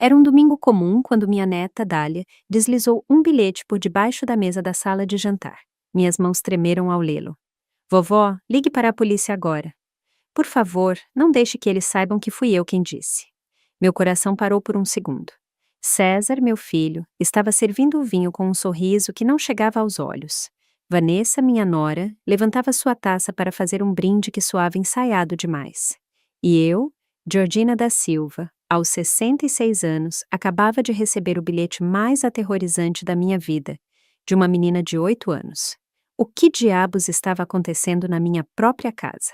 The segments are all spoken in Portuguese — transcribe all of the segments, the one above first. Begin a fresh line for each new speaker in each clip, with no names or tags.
Era um domingo comum quando minha neta, Dália, deslizou um bilhete por debaixo da mesa da sala de jantar. Minhas mãos tremeram ao lê-lo. Vovó, ligue para a polícia agora. Por favor, não deixe que eles saibam que fui eu quem disse. Meu coração parou por um segundo. César, meu filho, estava servindo o vinho com um sorriso que não chegava aos olhos. Vanessa, minha nora, levantava sua taça para fazer um brinde que soava ensaiado demais. E eu, Georgina da Silva, aos 66 anos, acabava de receber o bilhete mais aterrorizante da minha vida, de uma menina de 8 anos. O que diabos estava acontecendo na minha própria casa?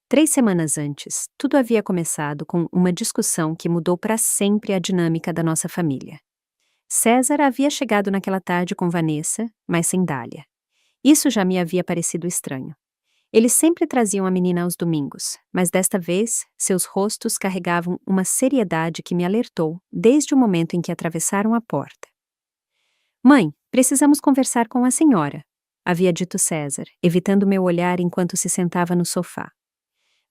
3 semanas antes, tudo havia começado com uma discussão que mudou para sempre a dinâmica da nossa família. César havia chegado naquela tarde com Vanessa, mas sem Dália. Isso já me havia parecido estranho. Eles sempre traziam a menina aos domingos, mas desta vez, seus rostos carregavam uma seriedade que me alertou desde o momento em que atravessaram a porta. Mãe, precisamos conversar com a senhora, havia dito César, evitando meu olhar enquanto se sentava no sofá.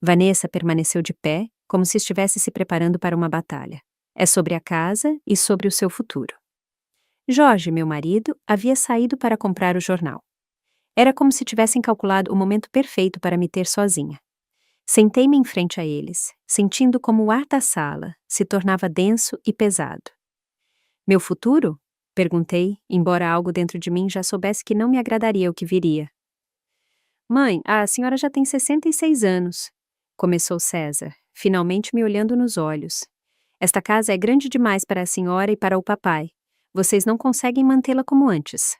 Vanessa permaneceu de pé, como se estivesse se preparando para uma batalha. É sobre a casa e sobre o seu futuro. Jorge, meu marido, havia saído para comprar o jornal. Era como se tivessem calculado o momento perfeito para me ter sozinha. Sentei-me em frente a eles, sentindo como o ar da sala se tornava denso e pesado. Meu futuro? Perguntei, embora algo dentro de mim já soubesse que não me agradaria o que viria. Mãe, a senhora já tem 66 anos, começou César, finalmente me olhando nos olhos. Esta casa é grande demais para a senhora e para o papai. Vocês não conseguem mantê-la como antes.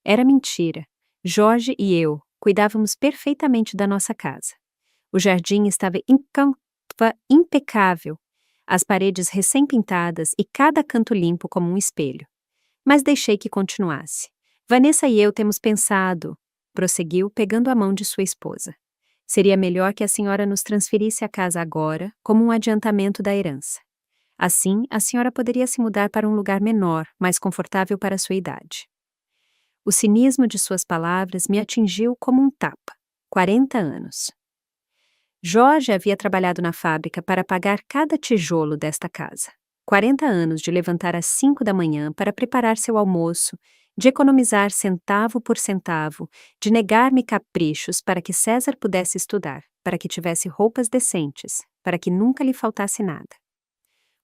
Era mentira. Jorge e eu cuidávamos perfeitamente da nossa casa. O jardim estava impecável, as paredes recém-pintadas e cada canto limpo como um espelho. Mas deixei que continuasse. Vanessa e eu temos pensado, prosseguiu, pegando a mão de sua esposa. Seria melhor que a senhora nos transferisse a casa agora, como um adiantamento da herança. Assim, a senhora poderia se mudar para um lugar menor, mais confortável para sua idade. O cinismo de suas palavras me atingiu como um tapa. 40 anos. Jorge havia trabalhado na fábrica para pagar cada tijolo desta casa. 40 anos de levantar às 5 da manhã para preparar seu almoço, de economizar centavo por centavo, de negar-me caprichos para que César pudesse estudar, para que tivesse roupas decentes, para que nunca lhe faltasse nada.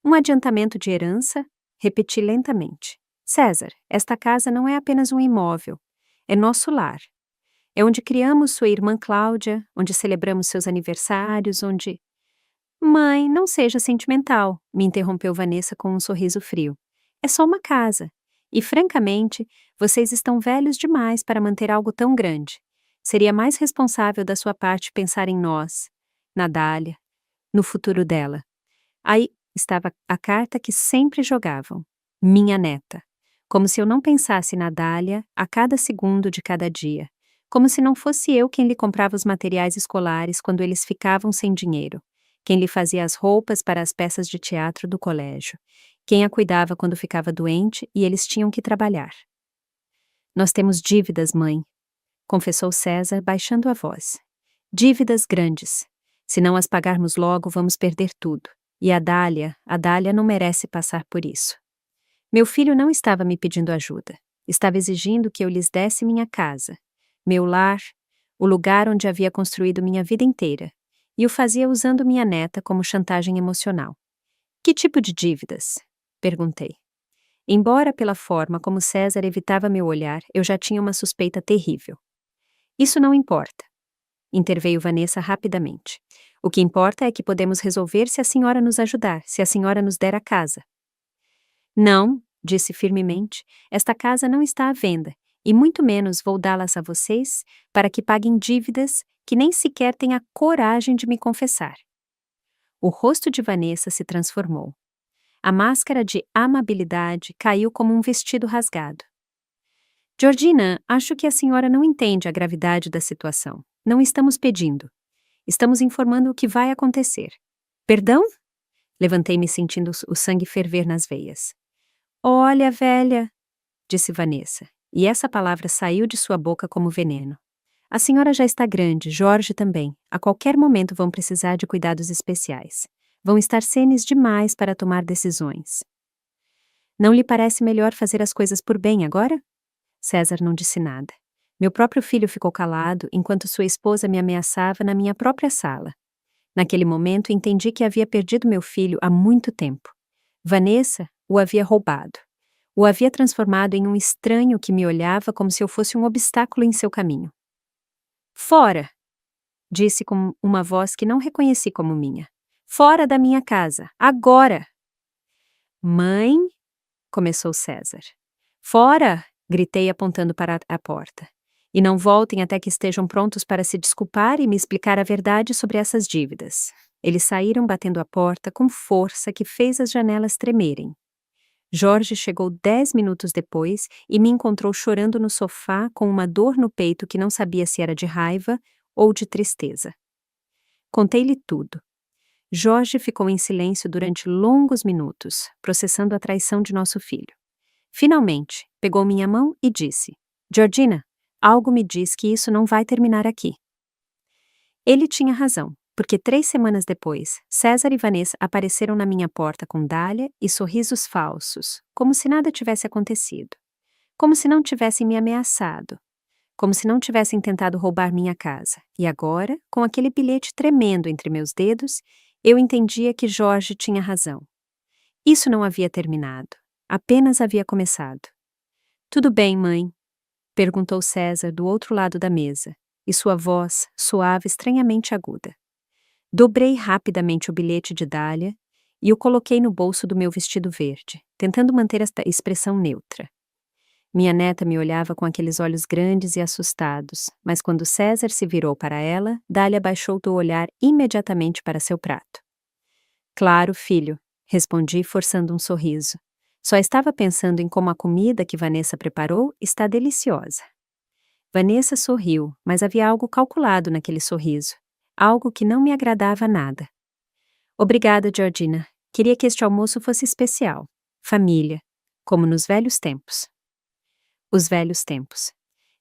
Um adiantamento de herança? Repeti lentamente. César, esta casa não é apenas um imóvel, é nosso lar. É onde criamos sua irmã Cláudia, onde celebramos seus aniversários, onde... Mãe, não seja sentimental, me interrompeu Vanessa com um sorriso frio. É só uma casa. E, francamente, vocês estão velhos demais para manter algo tão grande. Seria mais responsável da sua parte pensar em nós, na Dália, no futuro dela. Aí estava a carta que sempre jogavam. Minha neta. Como se eu não pensasse na Dália a cada segundo de cada dia. Como se não fosse eu quem lhe comprava os materiais escolares quando eles ficavam sem dinheiro. Quem lhe fazia as roupas para as peças de teatro do colégio. Quem a cuidava quando ficava doente e eles tinham que trabalhar. Nós temos dívidas, mãe, confessou César, baixando a voz. Dívidas grandes. Se não as pagarmos logo, vamos perder tudo. E a Dália não merece passar por isso. Meu filho não estava me pedindo ajuda. Estava exigindo que eu lhes desse minha casa, meu lar, o lugar onde havia construído minha vida inteira. E o fazia usando minha neta como chantagem emocional. Que tipo de dívidas? Perguntei. Embora pela forma como César evitava meu olhar, eu já tinha uma suspeita terrível. Isso não importa, interveio Vanessa rapidamente. O que importa é que podemos resolver se a senhora nos ajudar, se a senhora nos der a casa. Não, disse firmemente, esta casa não está à venda, e muito menos vou dá-las a vocês para que paguem dívidas que nem sequer têm a coragem de me confessar. O rosto de Vanessa se transformou. A máscara de amabilidade caiu como um vestido rasgado. Georgina, acho que a senhora não entende a gravidade da situação. Não estamos pedindo. Estamos informando o que vai acontecer. Perdão? Levantei-me sentindo o sangue ferver nas veias. Olha, velha, disse Vanessa, e essa palavra saiu de sua boca como veneno. A senhora já está grande, Jorge também. A qualquer momento vão precisar de cuidados especiais. Vão estar senes demais para tomar decisões. Não lhe parece melhor fazer as coisas por bem agora? César não disse nada. Meu próprio filho ficou calado enquanto sua esposa me ameaçava na minha própria sala. Naquele momento entendi que havia perdido meu filho há muito tempo. Vanessa o havia roubado. O havia transformado em um estranho que me olhava como se eu fosse um obstáculo em seu caminho. Fora! Disse com uma voz que não reconheci como minha. Fora da minha casa, agora! Mãe? Começou César. Fora! Gritei apontando para a porta. E não voltem até que estejam prontos para se desculpar e me explicar a verdade sobre essas dívidas. Eles saíram batendo a porta com força que fez as janelas tremerem. Jorge chegou 10 minutos depois e me encontrou chorando no sofá com uma dor no peito que não sabia se era de raiva ou de tristeza. Contei-lhe tudo. Jorge ficou em silêncio durante longos minutos, processando a traição de nosso filho. Finalmente, pegou minha mão e disse: Georgina, algo me diz que isso não vai terminar aqui. Ele tinha razão, porque 3 semanas depois, César e Vanessa apareceram na minha porta com Dália e sorrisos falsos, como se nada tivesse acontecido. Como se não tivessem me ameaçado. Como se não tivessem tentado roubar minha casa. E agora, com aquele bilhete tremendo entre meus dedos, eu entendia que Jorge tinha razão. Isso não havia terminado. Apenas havia começado. Tudo bem, mãe? Perguntou César do outro lado da mesa, e sua voz soava estranhamente aguda. Dobrei rapidamente o bilhete de Dália e o coloquei no bolso do meu vestido verde, tentando manter esta expressão neutra. Minha neta me olhava com aqueles olhos grandes e assustados, mas quando César se virou para ela, Dália baixou o olhar imediatamente para seu prato. Claro, filho, respondi forçando um sorriso. Só estava pensando em como a comida que Vanessa preparou está deliciosa. Vanessa sorriu, mas havia algo calculado naquele sorriso. Algo que não me agradava nada. Obrigada, Georgina. Queria que este almoço fosse especial. Família. Como nos velhos tempos. Os velhos tempos.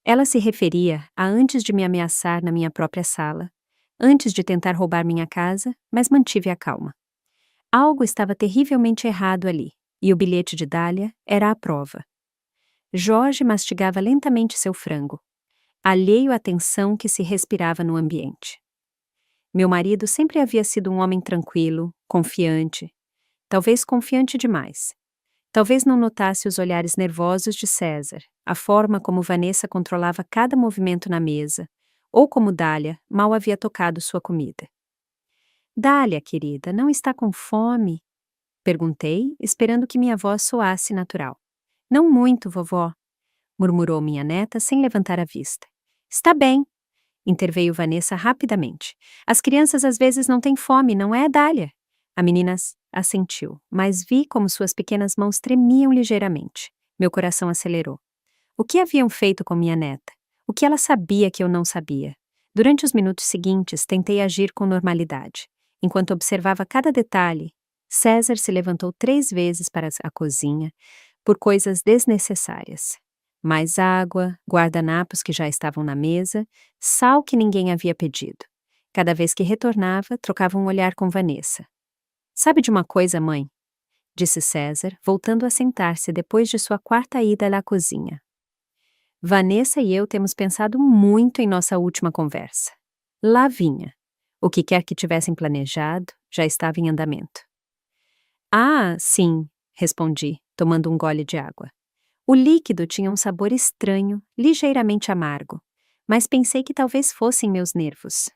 Ela se referia a antes de me ameaçar na minha própria sala, antes de tentar roubar minha casa, mas mantive a calma. Algo estava terrivelmente errado ali. E o bilhete de Dália era a prova. Jorge mastigava lentamente seu frango, alheio à tensão que se respirava no ambiente. Meu marido sempre havia sido um homem tranquilo, confiante, talvez confiante demais. Talvez não notasse os olhares nervosos de César, a forma como Vanessa controlava cada movimento na mesa, ou como Dália mal havia tocado sua comida. Dália, querida, não está com fome? Perguntei, esperando que minha voz soasse natural. Não muito, vovó, murmurou minha neta sem levantar a vista. Está bem, interveio Vanessa rapidamente. As crianças às vezes não têm fome, não é, Dália? A menina assentiu, mas vi como suas pequenas mãos tremiam ligeiramente. Meu coração acelerou. O que haviam feito com minha neta? O que ela sabia que eu não sabia? Durante os minutos seguintes, tentei agir com normalidade. Enquanto observava cada detalhe, César se levantou 3 vezes para a cozinha, por coisas desnecessárias. Mais água, guardanapos que já estavam na mesa, sal que ninguém havia pedido. Cada vez que retornava, trocava um olhar com Vanessa. Sabe de uma coisa, mãe? Disse César, voltando a sentar-se depois de sua 4ª ida à cozinha. Vanessa e eu temos pensado muito em nossa última conversa. Lá vinha. O que quer que tivessem planejado, já estava em andamento. Ah, sim, respondi, tomando um gole de água. O líquido tinha um sabor estranho, ligeiramente amargo, mas pensei que talvez fossem meus nervos.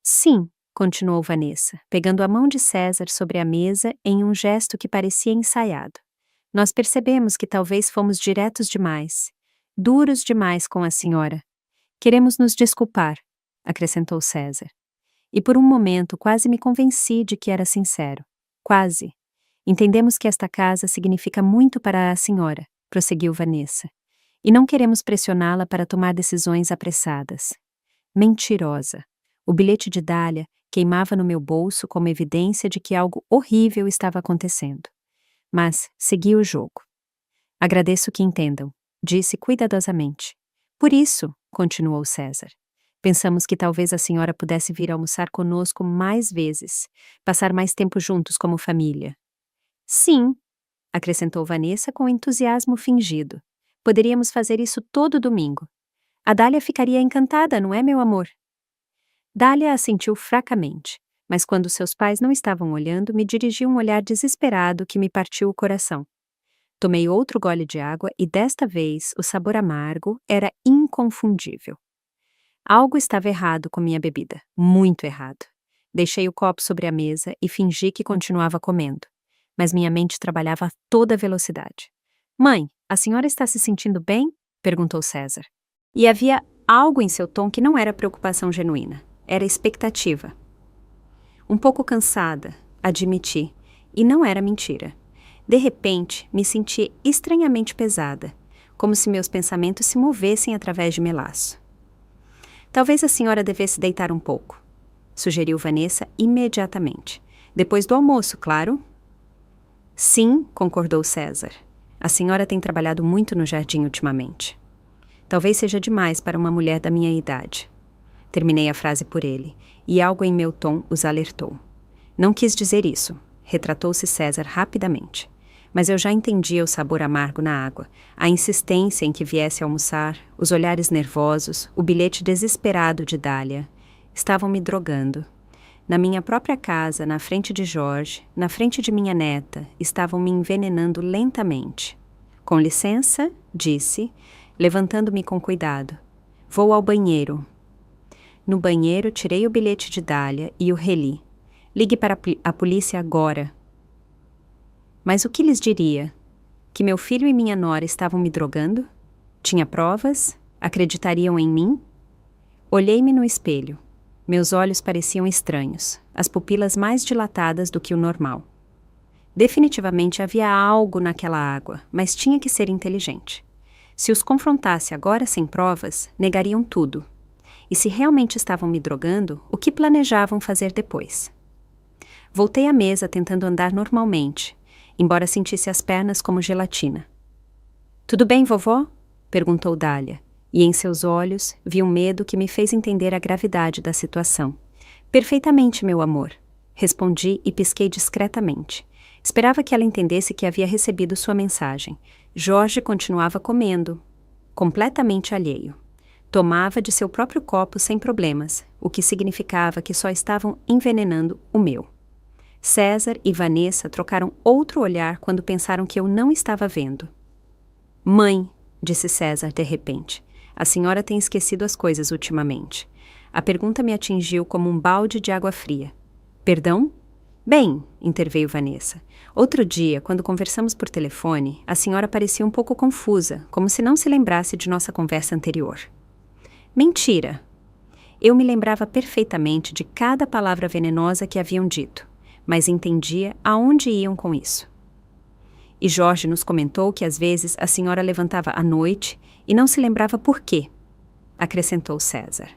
Sim, continuou Vanessa, pegando a mão de César sobre a mesa em um gesto que parecia ensaiado. Nós percebemos que talvez fomos diretos demais, duros demais com a senhora. Queremos nos desculpar, acrescentou César. E por um momento quase me convenci de que era sincero. Quase. Entendemos que esta casa significa muito para a senhora, prosseguiu Vanessa, e não queremos pressioná-la para tomar decisões apressadas. Mentirosa. O bilhete de Dália queimava no meu bolso como evidência de que algo horrível estava acontecendo. Mas segui o jogo. Agradeço que entendam, disse cuidadosamente. Por isso, continuou César, Pensamos que talvez a senhora pudesse vir almoçar conosco mais vezes, passar mais tempo juntos como família. Sim, acrescentou Vanessa com entusiasmo fingido. Poderíamos fazer isso todo domingo. A Dália ficaria encantada, não é, meu amor? Dália assentiu fracamente, mas quando seus pais não estavam olhando, me dirigiu um olhar desesperado que me partiu o coração. Tomei outro gole de água e desta vez o sabor amargo era inconfundível. Algo estava errado com minha bebida, muito errado. Deixei o copo sobre a mesa e fingi que continuava comendo, mas minha mente trabalhava a toda velocidade. Mãe, a senhora está se sentindo bem? Perguntou César. E havia algo em seu tom que não era preocupação genuína, era expectativa. Um pouco cansada, admiti, e não era mentira. De repente, me senti estranhamente pesada, como se meus pensamentos se movessem através de melaço. Talvez a senhora devesse deitar um pouco, sugeriu Vanessa imediatamente. Depois do almoço, claro. Sim, concordou César. A senhora tem trabalhado muito no jardim ultimamente. Talvez seja demais para uma mulher da minha idade. Terminei a frase por ele, e algo em meu tom os alertou. Não quis dizer isso, retratou-se César rapidamente. Mas eu já entendia o sabor amargo na água, a insistência em que viesse almoçar, os olhares nervosos, o bilhete desesperado de Dália. Estavam me drogando. Na minha própria casa, na frente de Jorge, na frente de minha neta, estavam me envenenando lentamente. Com licença, disse, levantando-me com cuidado. Vou ao banheiro. No banheiro, tirei o bilhete de Dália e o reli. Ligue para a polícia agora. Mas o que lhes diria? Que meu filho e minha nora estavam me drogando? Tinha provas? Acreditariam em mim? Olhei-me no espelho. Meus olhos pareciam estranhos, as pupilas mais dilatadas do que o normal. Definitivamente havia algo naquela água, mas tinha que ser inteligente. Se os confrontasse agora sem provas, negariam tudo. E se realmente estavam me drogando, o que planejavam fazer depois? Voltei à mesa tentando andar normalmente, embora sentisse as pernas como gelatina. Tudo bem, vovó? Perguntou Dália, e em seus olhos vi um medo que me fez entender a gravidade da situação. Perfeitamente, meu amor, respondi e pisquei discretamente. Esperava que ela entendesse que havia recebido sua mensagem. Jorge continuava comendo, completamente alheio. Tomava de seu próprio copo sem problemas, o que significava que só estavam envenenando o meu. César e Vanessa trocaram outro olhar quando pensaram que eu não estava vendo. Mãe, disse César de repente, a senhora tem esquecido as coisas ultimamente. A pergunta me atingiu como um balde de água fria. Perdão? Bem, interveio Vanessa. Outro dia, quando conversamos por telefone, a senhora parecia um pouco confusa, como se não se lembrasse de nossa conversa anterior. Mentira! Eu me lembrava perfeitamente de cada palavra venenosa que haviam dito, mas entendia aonde iam com isso. E Jorge nos comentou que às vezes a senhora levantava à noite e não se lembrava por quê, acrescentou César.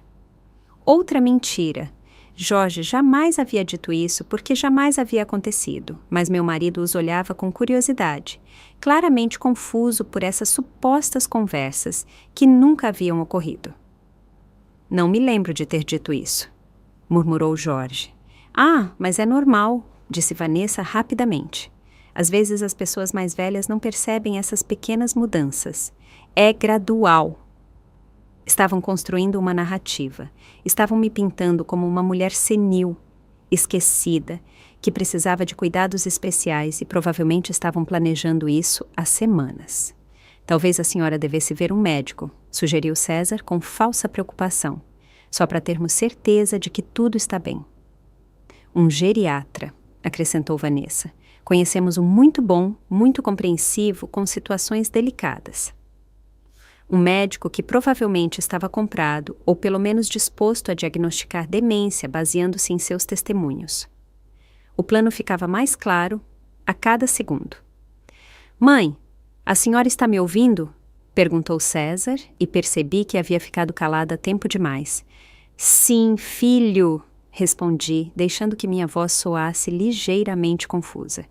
Outra mentira! Jorge jamais havia dito isso porque jamais havia acontecido, mas meu marido os olhava com curiosidade, claramente confuso por essas supostas conversas que nunca haviam ocorrido. Não me lembro de ter dito isso, murmurou Jorge. Ah, mas é normal, disse Vanessa rapidamente. Às vezes as pessoas mais velhas não percebem essas pequenas mudanças. É gradual. Estavam construindo uma narrativa. Estavam me pintando como uma mulher senil, esquecida, que precisava de cuidados especiais e provavelmente estavam planejando isso há semanas. Talvez a senhora devesse ver um médico, sugeriu César com falsa preocupação, só para termos certeza de que tudo está bem. Um geriatra, acrescentou Vanessa. Conhecemos um muito bom, muito compreensivo com situações delicadas. Um médico que provavelmente estava comprado ou pelo menos disposto a diagnosticar demência baseando-se em seus testemunhos. O plano ficava mais claro a cada segundo. Mãe, a senhora está me ouvindo? Perguntou César e percebi que havia ficado calada tempo demais. Sim, filho, respondi, deixando que minha voz soasse ligeiramente confusa.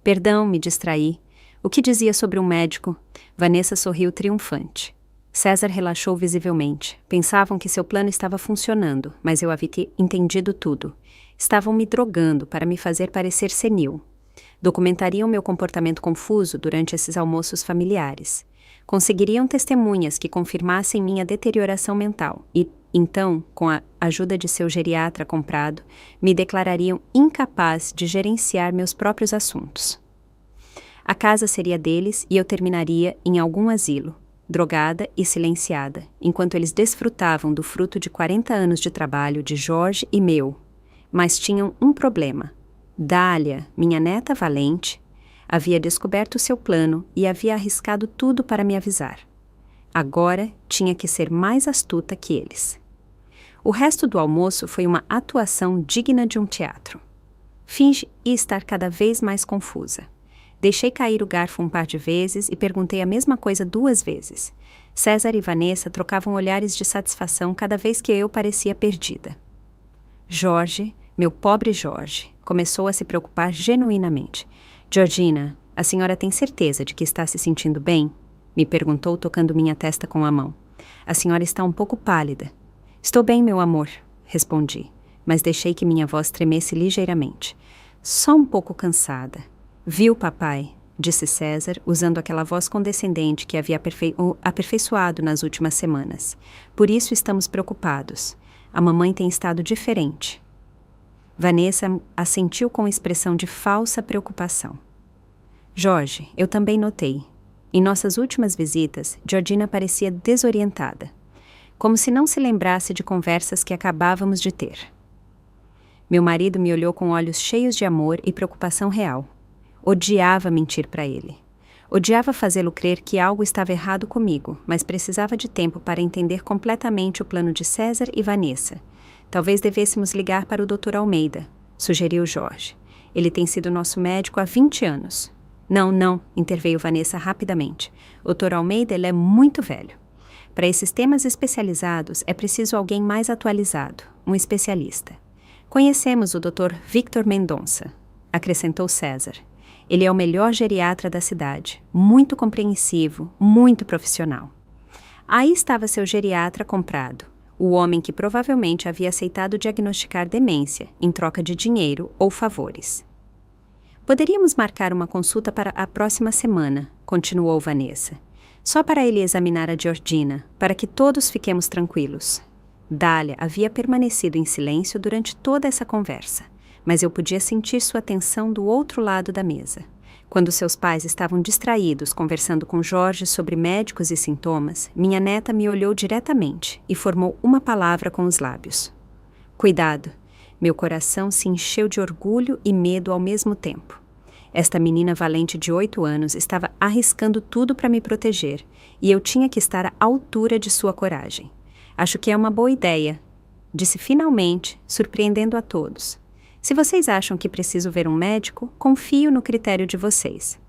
Perdão, me distraí. O que dizia sobre um médico? Vanessa sorriu triunfante. César relaxou visivelmente. Pensavam que seu plano estava funcionando, mas eu havia entendido tudo. Estavam me drogando para me fazer parecer senil. Documentariam meu comportamento confuso durante esses almoços familiares. Conseguiriam testemunhas que confirmassem minha deterioração mental e, então, com a ajuda de seu geriatra comprado, me declarariam incapaz de gerenciar meus próprios assuntos. A casa seria deles e eu terminaria em algum asilo, drogada e silenciada, enquanto eles desfrutavam do fruto de 40 anos de trabalho de Jorge e meu. Mas tinham um problema. Dália, minha neta valente, havia descoberto seu plano e havia arriscado tudo para me avisar. Agora tinha que ser mais astuta que eles. O resto do almoço foi uma atuação digna de um teatro. Fingi estar cada vez mais confusa. Deixei cair o garfo um par de vezes e perguntei a mesma coisa 2 vezes. César e Vanessa trocavam olhares de satisfação cada vez que eu parecia perdida. Jorge, meu pobre Jorge, começou a se preocupar genuinamente. Georgina, a senhora tem certeza de que está se sentindo bem? Me perguntou, tocando minha testa com a mão. A senhora está um pouco pálida. Estou bem, meu amor, respondi, mas deixei que minha voz tremesse ligeiramente. Só um pouco cansada. Viu, papai? Disse César, usando aquela voz condescendente que havia aperfeiçoado nas últimas semanas. Por isso estamos preocupados. A mamãe tem estado diferente. Vanessa assentiu com expressão de falsa preocupação. Jorge, eu também notei. Em nossas últimas visitas, Georgina parecia desorientada, como se não se lembrasse de conversas que acabávamos de ter. Meu marido me olhou com olhos cheios de amor e preocupação real. Odiava mentir para ele. Odiava fazê-lo crer que algo estava errado comigo, mas precisava de tempo para entender completamente o plano de César e Vanessa. Talvez devêssemos ligar para o Dr. Almeida, sugeriu Jorge. Ele tem sido nosso médico há 20 anos. Não, interveio Vanessa rapidamente. O Dr. Almeida ele é muito velho. Para esses temas especializados é preciso alguém mais atualizado, um especialista. Conhecemos o Dr. Victor Mendonça, acrescentou César. Ele é o melhor geriatra da cidade, muito compreensivo, muito profissional. Aí estava seu geriatra comprado, o homem que provavelmente havia aceitado diagnosticar demência em troca de dinheiro ou favores. Poderíamos marcar uma consulta para a próxima semana, continuou Vanessa. Só para ele examinar a Georgina, para que todos fiquemos tranquilos. Dália havia permanecido em silêncio durante toda essa conversa, mas eu podia sentir sua atenção do outro lado da mesa. Quando seus pais estavam distraídos conversando com Jorge sobre médicos e sintomas, minha neta me olhou diretamente e formou uma palavra com os lábios. Cuidado! Meu coração se encheu de orgulho e medo ao mesmo tempo. Esta menina valente de 8 anos estava arriscando tudo para me proteger, e eu tinha que estar à altura de sua coragem. Acho que é uma boa ideia, disse finalmente, surpreendendo a todos. Se vocês acham que preciso ver um médico, confio no critério de vocês.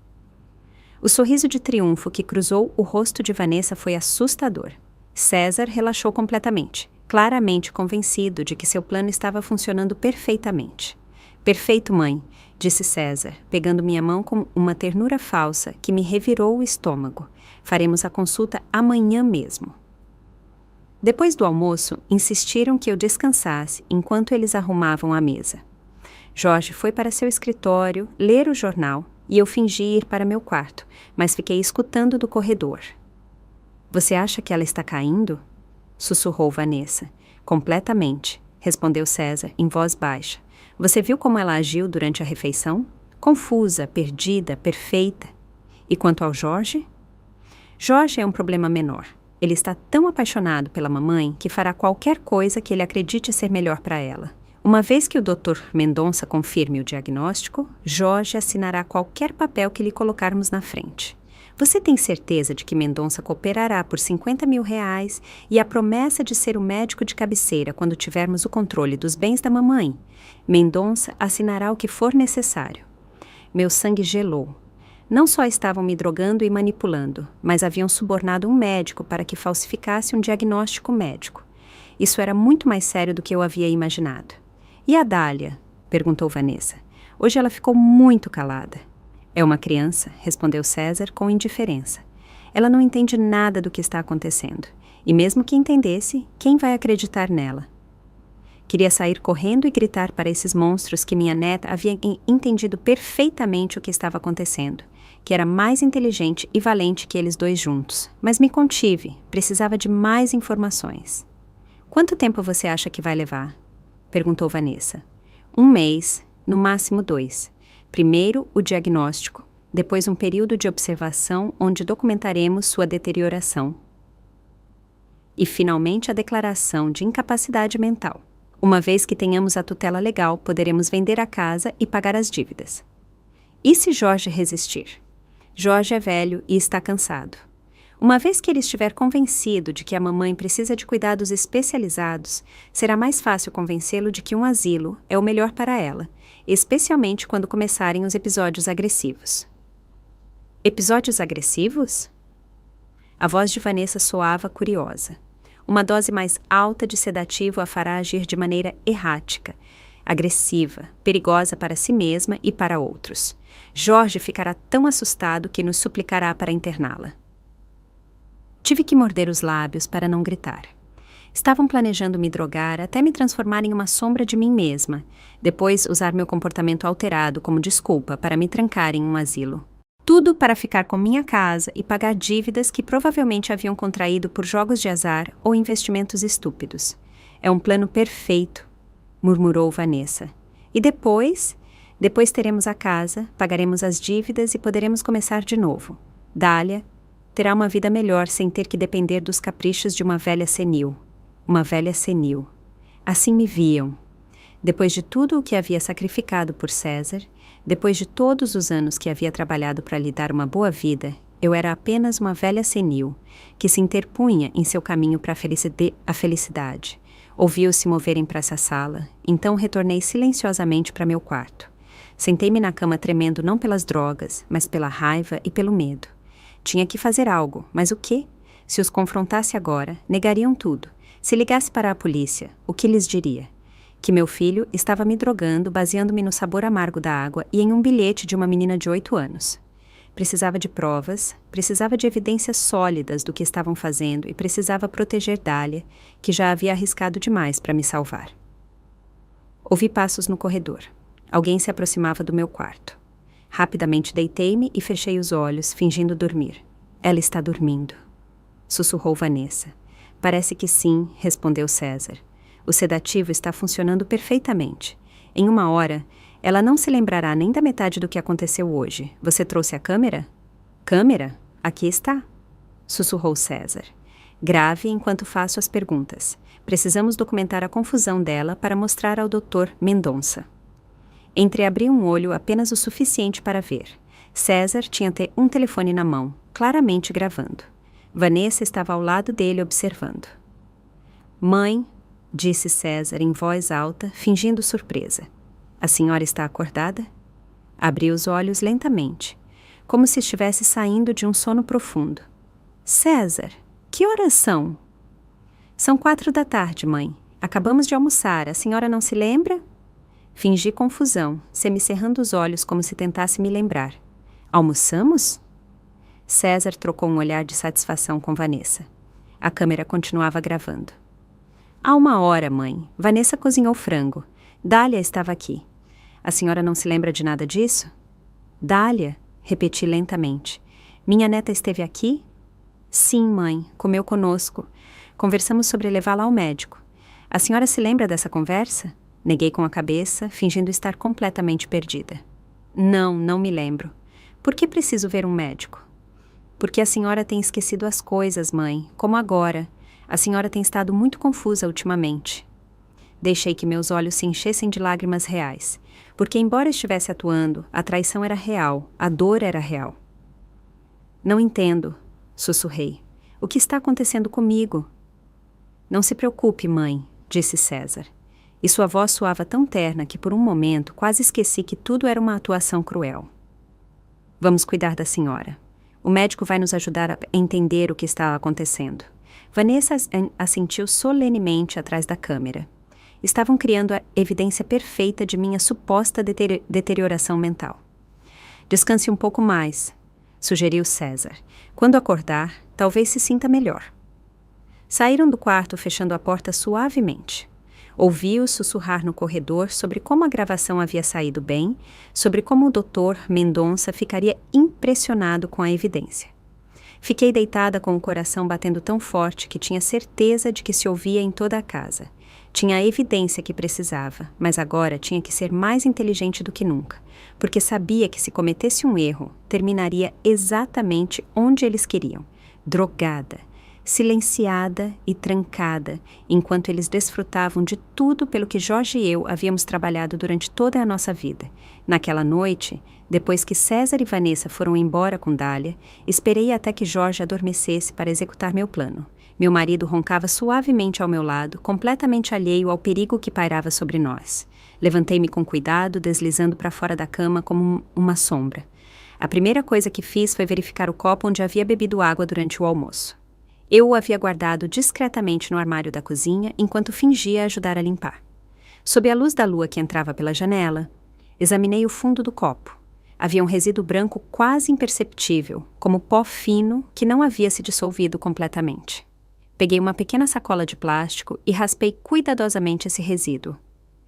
O sorriso de triunfo que cruzou o rosto de Vanessa foi assustador. César relaxou completamente, claramente convencido de que seu plano estava funcionando perfeitamente. Perfeito, mãe, disse César, pegando minha mão com uma ternura falsa que me revirou o estômago. Faremos a consulta amanhã mesmo. Depois do almoço, insistiram que eu descansasse enquanto eles arrumavam a mesa. Jorge foi para seu escritório ler o jornal e eu fingi ir para meu quarto, mas fiquei escutando do corredor. Você acha que ela está caindo? Sussurrou Vanessa. Completamente, respondeu César em voz baixa. Você viu como ela agiu durante a refeição? Confusa, perdida, perfeita. E quanto ao Jorge? Jorge é um problema menor. Ele está tão apaixonado pela mamãe que fará qualquer coisa que ele acredite ser melhor para ela. Uma vez que o Dr. Mendonça confirme o diagnóstico, Jorge assinará qualquer papel que lhe colocarmos na frente. Você tem certeza de que Mendonça cooperará por R$50 mil e a promessa de ser o médico de cabeceira quando tivermos o controle dos bens da mamãe? Mendonça assinará o que for necessário. Meu sangue gelou. Não só estavam me drogando e manipulando, mas haviam subornado um médico para que falsificasse um diagnóstico médico. Isso era muito mais sério do que eu havia imaginado. E a Dália? Perguntou Vanessa. Hoje ela ficou muito calada. É uma criança, respondeu César com indiferença. Ela não entende nada do que está acontecendo. E mesmo que entendesse, quem vai acreditar nela? Queria sair correndo e gritar para esses monstros que minha neta havia entendido perfeitamente o que estava acontecendo, que era mais inteligente e valente que eles dois juntos. Mas me contive, precisava de mais informações. Quanto tempo você acha que vai levar? Perguntou Vanessa. 1 mês, no máximo 2. Primeiro, o diagnóstico, depois um período de observação onde documentaremos sua deterioração. E, finalmente, a declaração de incapacidade mental. Uma vez que tenhamos a tutela legal, poderemos vender a casa e pagar as dívidas. E se Jorge resistir? Jorge é velho e está cansado. Uma vez que ele estiver convencido de que a mamãe precisa de cuidados especializados, será mais fácil convencê-lo de que um asilo é o melhor para ela, especialmente quando começarem os episódios agressivos. Episódios agressivos? A voz de Vanessa soava curiosa. Uma dose mais alta de sedativo a fará agir de maneira errática, agressiva, perigosa para si mesma e para outros. Jorge ficará tão assustado que nos suplicará para interná-la. Tive que morder os lábios para não gritar. Estavam planejando me drogar até me transformar em uma sombra de mim mesma, depois usar meu comportamento alterado como desculpa para me trancar em um asilo. Tudo para ficar com minha casa e pagar dívidas que provavelmente haviam contraído por jogos de azar ou investimentos estúpidos. É um plano perfeito, murmurou Vanessa. E depois teremos a casa, pagaremos as dívidas e poderemos começar de novo. Dália terá uma vida melhor sem ter que depender dos caprichos de uma velha senil. Uma velha senil. Assim me viam. Depois de tudo o que havia sacrificado por César, depois de todos os anos que havia trabalhado para lhe dar uma boa vida, eu era apenas uma velha senil, que se interpunha em seu caminho para a felicidade. Ouviu-se moverem para essa sala, então retornei silenciosamente para meu quarto. Sentei-me na cama tremendo não pelas drogas, mas pela raiva e pelo medo. Tinha que fazer algo, mas o quê? Se os confrontasse agora, negariam tudo. Se ligasse para a polícia, o que lhes diria? Que meu filho estava me drogando, baseando-me no sabor amargo da água e em um bilhete de uma menina de 8 anos. Precisava de provas, precisava de evidências sólidas do que estavam fazendo e precisava proteger Dália, que já havia arriscado demais para me salvar. Ouvi passos no corredor. Alguém se aproximava do meu quarto. Rapidamente deitei-me e fechei os olhos, fingindo dormir. Ela está dormindo, sussurrou Vanessa. Parece que sim, respondeu César. O sedativo está funcionando perfeitamente. Em 1 hora, ela não se lembrará nem da metade do que aconteceu hoje. Você trouxe a câmera? Câmera? Aqui está, sussurrou César. Grave enquanto faço as perguntas. Precisamos documentar a confusão dela para mostrar ao Dr. Mendonça. Entreabri um olho apenas o suficiente para ver. César tinha um telefone na mão, claramente gravando. Vanessa estava ao lado dele observando. Mãe, disse César em voz alta, fingindo surpresa. A senhora está acordada? Abri os olhos lentamente, como se estivesse saindo de um sono profundo. César, que horas são? São 4 da tarde, mãe. Acabamos de almoçar. A senhora não se lembra? Fingi confusão, semicerrando os olhos como se tentasse me lembrar. Almoçamos? César trocou um olhar de satisfação com Vanessa. A câmera continuava gravando. Há 1 hora, mãe. Vanessa cozinhou frango. Dália estava aqui. A senhora não se lembra de nada disso? Dália, repeti lentamente. Minha neta esteve aqui? Sim, mãe. Comeu conosco. Conversamos sobre levá-la ao médico. A senhora se lembra dessa conversa? Neguei com a cabeça, fingindo estar completamente perdida. Não me lembro. Por que preciso ver um médico? Porque a senhora tem esquecido as coisas, mãe, como agora. A senhora tem estado muito confusa ultimamente. Deixei que meus olhos se enchessem de lágrimas reais, porque embora estivesse atuando, a traição era real, a dor era real. Não entendo, sussurrei. O que está acontecendo comigo? Não se preocupe, mãe, disse César. E sua voz soava tão terna que por um momento quase esqueci que tudo era uma atuação cruel. Vamos cuidar da senhora. O médico vai nos ajudar a entender o que está acontecendo. Vanessa assentiu solenemente atrás da câmera. Estavam criando a evidência perfeita de minha suposta deterioração mental. Descanse um pouco mais, sugeriu César. Quando acordar, talvez se sinta melhor. Saíram do quarto fechando a porta suavemente. Ouvi-o sussurrar no corredor sobre como a gravação havia saído bem, sobre como o Dr. Mendonça ficaria impressionado com a evidência. Fiquei deitada com o coração batendo tão forte que tinha certeza de que se ouvia em toda a casa. Tinha a evidência que precisava, mas agora tinha que ser mais inteligente do que nunca, porque sabia que se cometesse um erro, terminaria exatamente onde eles queriam, drogada, silenciada e trancada, enquanto eles desfrutavam de tudo pelo que Jorge e eu havíamos trabalhado durante toda a nossa vida. Naquela noite, depois que César e Vanessa foram embora com Dália, esperei até que Jorge adormecesse para executar meu plano. Meu marido roncava suavemente ao meu lado, completamente alheio ao perigo que pairava sobre nós. Levantei-me com cuidado, deslizando para fora da cama como uma sombra. A primeira coisa que fiz foi verificar o copo onde havia bebido água durante o almoço. Eu o havia guardado discretamente no armário da cozinha enquanto fingia ajudar a limpar. Sob a luz da lua que entrava pela janela, examinei o fundo do copo. Havia um resíduo branco quase imperceptível, como pó fino que não havia se dissolvido completamente. Peguei uma pequena sacola de plástico e raspei cuidadosamente esse resíduo.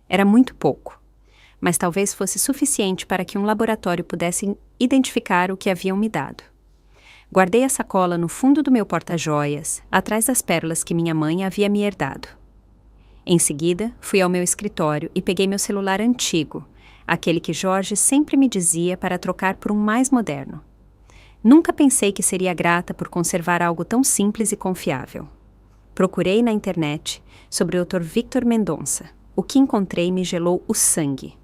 Era muito pouco, mas talvez fosse suficiente para que um laboratório pudesse identificar o que haviam me dado. Guardei a sacola no fundo do meu porta-joias, atrás das pérolas que minha mãe havia me herdado. Em seguida, fui ao meu escritório e peguei meu celular antigo, aquele que Jorge sempre me dizia para trocar por um mais moderno. Nunca pensei que seria grata por conservar algo tão simples e confiável. Procurei na internet sobre o Dr. Victor Mendonça. O que encontrei me gelou o sangue.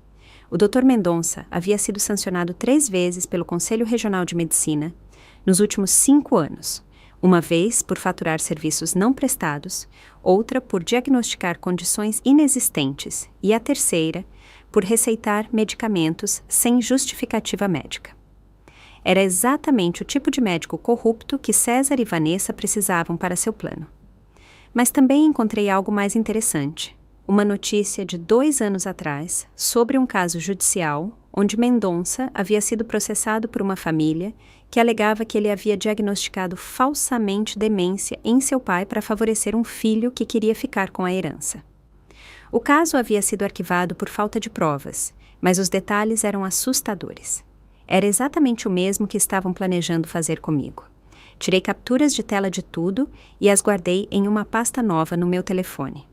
O Dr. Mendonça havia sido sancionado 3 vezes pelo Conselho Regional de Medicina nos últimos 5 anos, uma vez por faturar serviços não prestados, outra por diagnosticar condições inexistentes e a terceira por receitar medicamentos sem justificativa médica. Era exatamente o tipo de médico corrupto que César e Vanessa precisavam para seu plano. Mas também encontrei algo mais interessante. Uma notícia de 2 anos atrás sobre um caso judicial onde Mendonça havia sido processado por uma família que alegava que ele havia diagnosticado falsamente demência em seu pai para favorecer um filho que queria ficar com a herança. O caso havia sido arquivado por falta de provas, mas os detalhes eram assustadores. Era exatamente o mesmo que estavam planejando fazer comigo. Tirei capturas de tela de tudo e as guardei em uma pasta nova no meu telefone.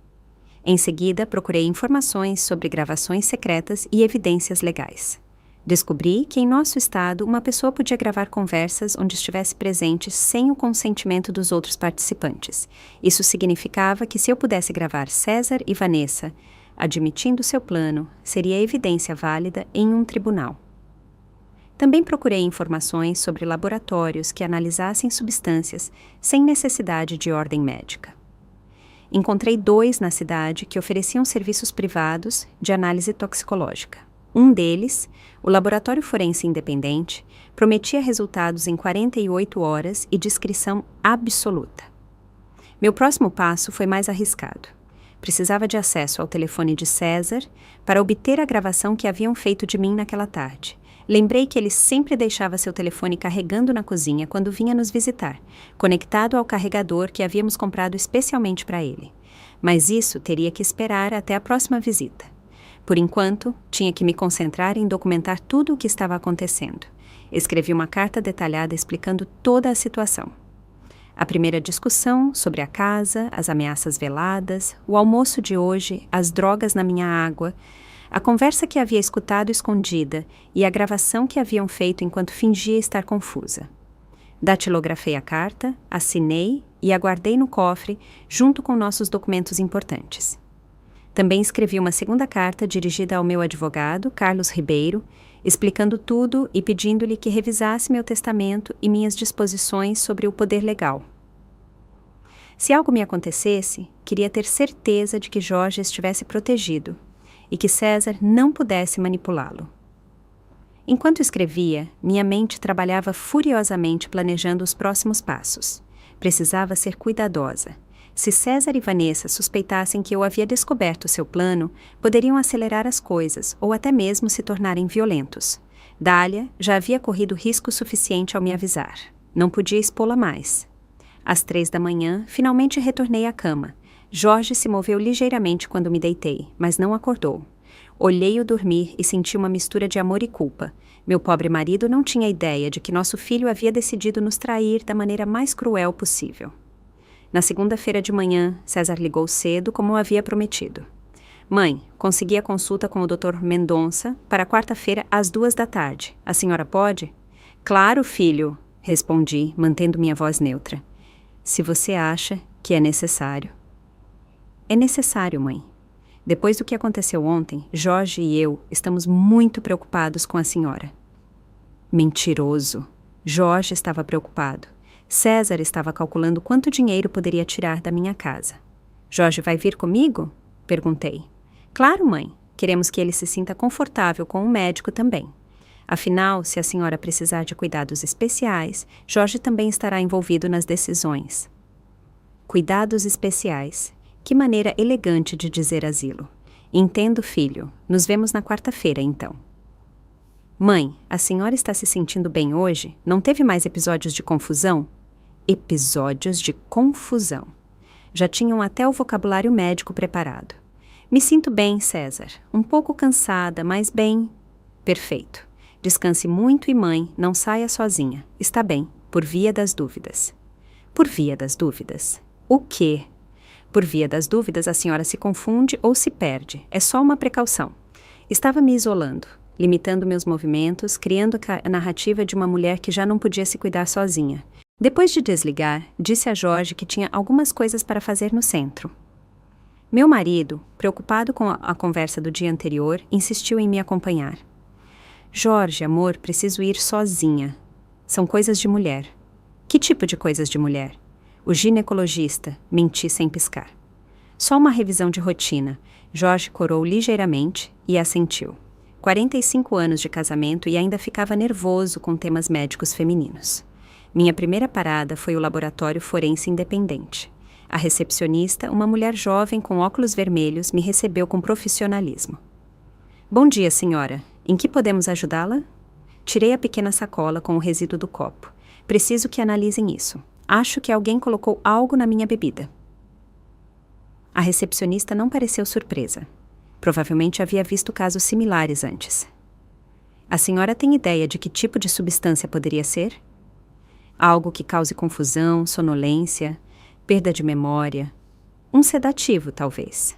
Em seguida, procurei informações sobre gravações secretas e evidências legais. Descobri que em nosso estado uma pessoa podia gravar conversas onde estivesse presente sem o consentimento dos outros participantes. Isso significava que se eu pudesse gravar César e Vanessa admitindo seu plano, seria evidência válida em um tribunal. Também procurei informações sobre laboratórios que analisassem substâncias sem necessidade de ordem médica. Encontrei 2 na cidade que ofereciam serviços privados de análise toxicológica. Um deles, o Laboratório Forense Independente, prometia resultados em 48 horas e discrição absoluta. Meu próximo passo foi mais arriscado. Precisava de acesso ao telefone de César para obter a gravação que haviam feito de mim naquela tarde. Lembrei que ele sempre deixava seu telefone carregando na cozinha quando vinha nos visitar, conectado ao carregador que havíamos comprado especialmente para ele. Mas isso teria que esperar até a próxima visita. Por enquanto, tinha que me concentrar em documentar tudo o que estava acontecendo. Escrevi uma carta detalhada explicando toda a situação. A primeira discussão sobre a casa, as ameaças veladas, o almoço de hoje, as drogas na minha água, a conversa que havia escutado escondida e a gravação que haviam feito enquanto fingia estar confusa. Datilografei a carta, assinei e a guardei no cofre junto com nossos documentos importantes. Também escrevi uma segunda carta dirigida ao meu advogado, Carlos Ribeiro, explicando tudo e pedindo-lhe que revisasse meu testamento e minhas disposições sobre o poder legal. Se algo me acontecesse, queria ter certeza de que Jorge estivesse protegido e que César não pudesse manipulá-lo. Enquanto escrevia, minha mente trabalhava furiosamente planejando os próximos passos. Precisava ser cuidadosa. Se César e Vanessa suspeitassem que eu havia descoberto seu plano, poderiam acelerar as coisas ou até mesmo se tornarem violentos. Dália já havia corrido risco suficiente ao me avisar. Não podia expô-la mais. Às 3 da manhã, finalmente retornei à cama. Jorge se moveu ligeiramente quando me deitei, mas não acordou. Olhei-o dormir e senti uma mistura de amor e culpa. Meu pobre marido não tinha ideia de que nosso filho havia decidido nos trair da maneira mais cruel possível. Na segunda-feira de manhã, César ligou cedo, como havia prometido. Mãe, consegui a consulta com o Dr. Mendonça para quarta-feira às 2 da tarde. A senhora pode? Claro, filho, respondi, mantendo minha voz neutra. Se você acha que é necessário. É necessário, mãe. Depois do que aconteceu ontem, Jorge e eu estamos muito preocupados com a senhora. Mentiroso. Jorge estava preocupado. César estava calculando quanto dinheiro poderia tirar da minha casa. Jorge vai vir comigo? Perguntei. Claro, mãe. Queremos que ele se sinta confortável com o médico também. Afinal, se a senhora precisar de cuidados especiais, Jorge também estará envolvido nas decisões. Cuidados especiais. Que maneira elegante de dizer asilo. Entendo, filho. Nos vemos na quarta-feira, então. Mãe, a senhora está se sentindo bem hoje? Não teve mais episódios de confusão? Episódios de confusão. Já tinham até o vocabulário médico preparado. Me sinto bem, César. Um pouco cansada, mas bem. Perfeito. Descanse muito e, mãe, não saia sozinha. Está bem, por via das dúvidas. Por via das dúvidas? O quê? Por via das dúvidas, a senhora se confunde ou se perde. É só uma precaução. Estava me isolando, limitando meus movimentos, criando a narrativa de uma mulher que já não podia se cuidar sozinha. Depois de desligar, disse a Jorge que tinha algumas coisas para fazer no centro. Meu marido, preocupado com a conversa do dia anterior, insistiu em me acompanhar. Jorge, amor, preciso ir sozinha. São coisas de mulher. Que tipo de coisas de mulher? O ginecologista, menti sem piscar. Só uma revisão de rotina. Jorge corou ligeiramente e assentiu. 45 anos de casamento e ainda ficava nervoso com temas médicos femininos. Minha primeira parada foi o laboratório forense independente. A recepcionista, uma mulher jovem com óculos vermelhos, me recebeu com profissionalismo. Bom dia, senhora. Em que podemos ajudá-la? Tirei a pequena sacola com o resíduo do copo. Preciso que analisem isso. Acho que alguém colocou algo na minha bebida. A recepcionista não pareceu surpresa. Provavelmente havia visto casos similares antes. A senhora tem ideia de que tipo de substância poderia ser? Algo que cause confusão, sonolência, perda de memória. Um sedativo, talvez.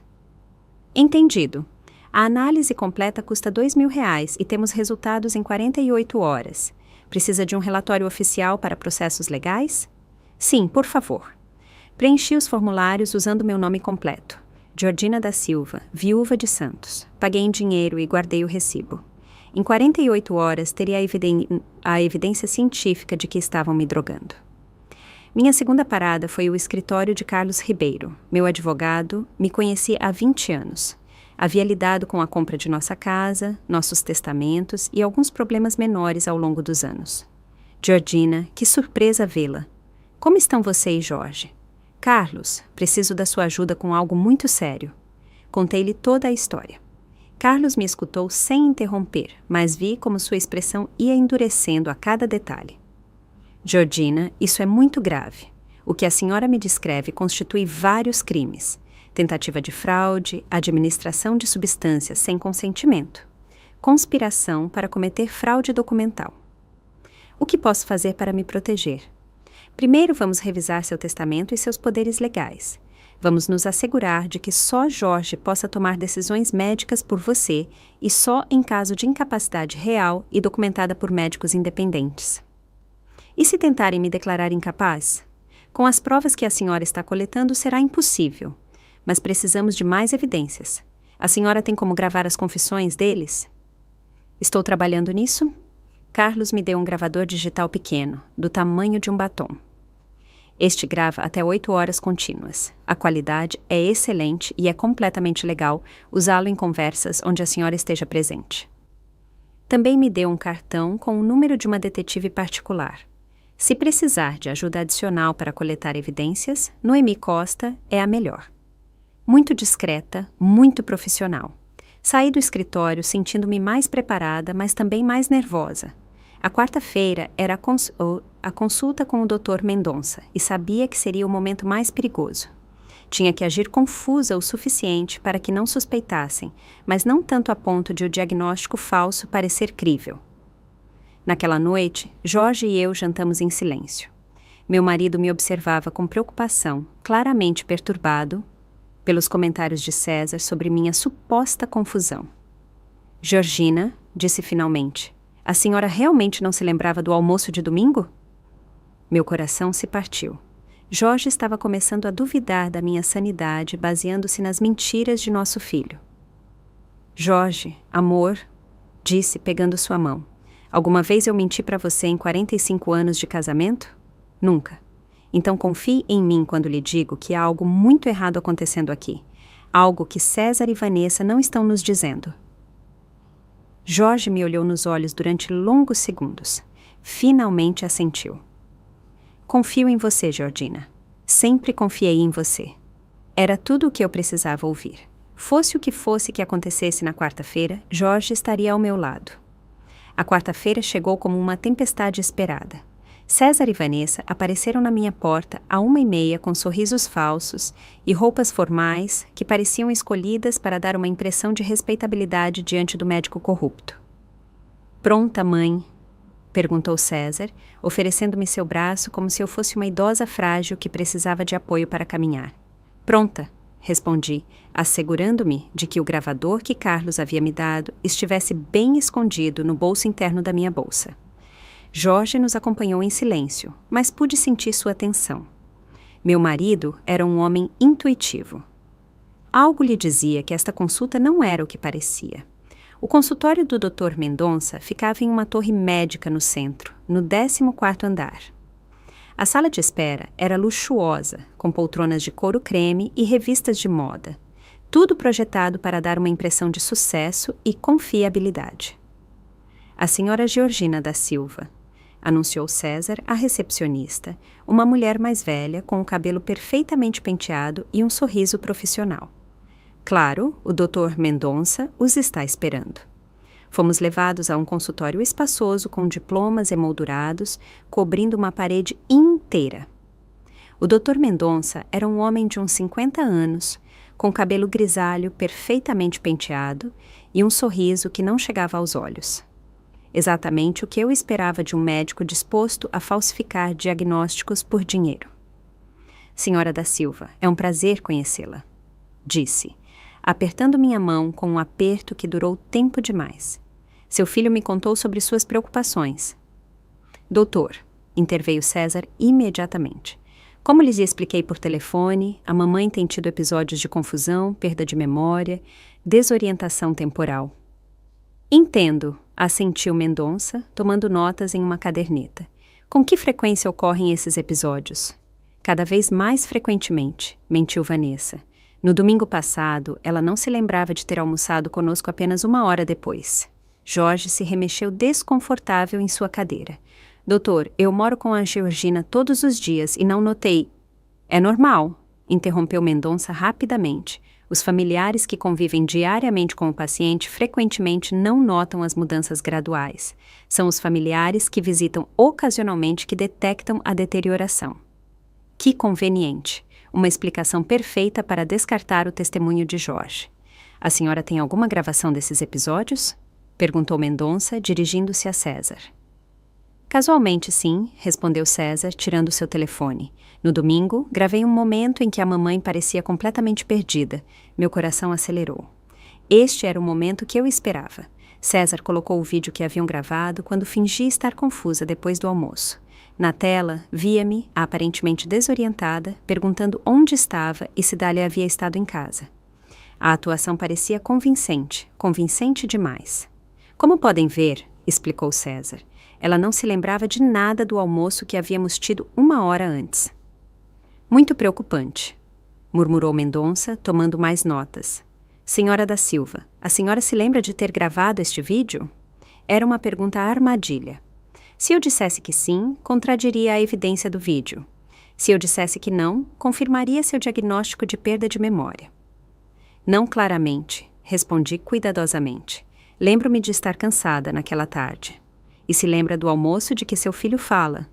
Entendido. A análise completa custa R$2.000 e temos resultados em 48 horas. Precisa de um relatório oficial para processos legais? Sim, por favor. Preenchi os formulários usando meu nome completo. Georgina da Silva, viúva de Santos. Paguei em dinheiro e guardei o recibo. Em 48 horas teria a evidência científica de que estavam me drogando. Minha segunda parada foi o escritório de Carlos Ribeiro. Meu advogado me conhecia há 20 anos. Havia lidado com a compra de nossa casa, nossos testamentos e alguns problemas menores ao longo dos anos. Georgina, que surpresa vê-la. Como estão você e Jorge? Carlos, preciso da sua ajuda com algo muito sério. Contei-lhe toda a história. Carlos me escutou sem interromper, mas vi como sua expressão ia endurecendo a cada detalhe. Georgina, isso é muito grave. O que a senhora me descreve constitui vários crimes. Tentativa de fraude, administração de substâncias sem consentimento, conspiração para cometer fraude documental. O que posso fazer para me proteger? Primeiro vamos revisar seu testamento e seus poderes legais. Vamos nos assegurar de que só Jorge possa tomar decisões médicas por você e só em caso de incapacidade real e documentada por médicos independentes. E se tentarem me declarar incapaz? Com as provas que a senhora está coletando será impossível, mas precisamos de mais evidências. A senhora tem como gravar as confissões deles? Estou trabalhando nisso? Carlos me deu um gravador digital pequeno, do tamanho de um batom. Este grava até 8 horas contínuas. A qualidade é excelente e é completamente legal usá-lo em conversas onde a senhora esteja presente. Também me deu um cartão com o número de uma detetive particular. Se precisar de ajuda adicional para coletar evidências, Noemi Costa é a melhor. Muito discreta, muito profissional. Saí do escritório sentindo-me mais preparada, mas também mais nervosa. A quarta-feira era a consulta com o Dr. Mendonça e sabia que seria o momento mais perigoso. Tinha que agir confusa o suficiente para que não suspeitassem, mas não tanto a ponto de o diagnóstico falso parecer crível. Naquela noite, Jorge e eu jantamos em silêncio. Meu marido me observava com preocupação, claramente perturbado pelos comentários de César sobre minha suposta confusão. Georgina, disse finalmente, a senhora realmente não se lembrava do almoço de domingo? Meu coração se partiu. Jorge estava começando a duvidar da minha sanidade, baseando-se nas mentiras de nosso filho. Jorge, amor, disse, pegando sua mão. Alguma vez eu menti para você em 45 anos de casamento? Nunca. Então confie em mim quando lhe digo que há algo muito errado acontecendo aqui. Algo que César e Vanessa não estão nos dizendo. Jorge me olhou nos olhos durante longos segundos. Finalmente assentiu. Confio em você, Georgina. Sempre confiei em você. Era tudo o que eu precisava ouvir. Fosse o que fosse que acontecesse na quarta-feira, Jorge estaria ao meu lado. A quarta-feira chegou como uma tempestade esperada. César e Vanessa apareceram na minha porta à 1h30 com sorrisos falsos e roupas formais que pareciam escolhidas para dar uma impressão de respeitabilidade diante do médico corrupto. Pronta, mãe? Perguntou César, oferecendo-me seu braço como se eu fosse uma idosa frágil que precisava de apoio para caminhar. Pronta, respondi, assegurando-me de que o gravador que Carlos havia me dado estivesse bem escondido no bolso interno da minha bolsa. Jorge nos acompanhou em silêncio, mas pude sentir sua tensão. Meu marido era um homem intuitivo. Algo lhe dizia que esta consulta não era o que parecia. O consultório do Dr. Mendonça ficava em uma torre médica no centro, no 14º andar. A sala de espera era luxuosa, com poltronas de couro creme e revistas de moda. Tudo projetado para dar uma impressão de sucesso e confiabilidade. A senhora Georgina da Silva, anunciou César, a recepcionista, uma mulher mais velha com o cabelo perfeitamente penteado e um sorriso profissional. Claro, o Dr. Mendonça os está esperando. Fomos levados a um consultório espaçoso com diplomas emoldurados, cobrindo uma parede inteira. O Dr. Mendonça era um homem de uns 50 anos, com cabelo grisalho perfeitamente penteado e um sorriso que não chegava aos olhos. Exatamente o que eu esperava de um médico disposto a falsificar diagnósticos por dinheiro. Senhora da Silva, é um prazer conhecê-la, disse, apertando minha mão com um aperto que durou tempo demais. Seu filho me contou sobre suas preocupações. Doutor, interveio César imediatamente. Como lhes expliquei por telefone, a mamãe tem tido episódios de confusão, perda de memória, desorientação temporal. Entendo, assentiu Mendonça, tomando notas em uma caderneta. Com que frequência ocorrem esses episódios? Cada vez mais frequentemente, mentiu Vanessa. No domingo passado, ela não se lembrava de ter almoçado conosco apenas 1 hora depois. Jorge se remexeu desconfortável em sua cadeira. Doutor, eu moro com a Georgina todos os dias e não notei... É normal, interrompeu Mendonça rapidamente. Os familiares que convivem diariamente com o paciente frequentemente não notam as mudanças graduais. São os familiares que visitam ocasionalmente que detectam a deterioração. Que conveniente! Uma explicação perfeita para descartar o testemunho de Jorge. A senhora tem alguma gravação desses episódios? Perguntou Mendonça, dirigindo-se a César. Casualmente, sim, respondeu César, tirando seu telefone. No domingo, gravei um momento em que a mamãe parecia completamente perdida. Meu coração acelerou. Este era o momento que eu esperava. César colocou o vídeo que haviam gravado quando fingi estar confusa depois do almoço. Na tela, via-me, aparentemente desorientada, perguntando onde estava e se Dália havia estado em casa. A atuação parecia convincente demais. Como podem ver, explicou César, ela não se lembrava de nada do almoço que havíamos tido 1 hora antes. Muito preocupante, murmurou Mendonça, tomando mais notas. Senhora da Silva, a senhora se lembra de ter gravado este vídeo? Era uma pergunta armadilha. Se eu dissesse que sim, contradiria a evidência do vídeo. Se eu dissesse que não, confirmaria seu diagnóstico de perda de memória. Não claramente, respondi cuidadosamente. Lembro-me de estar cansada naquela tarde. E se lembra do almoço de que seu filho fala?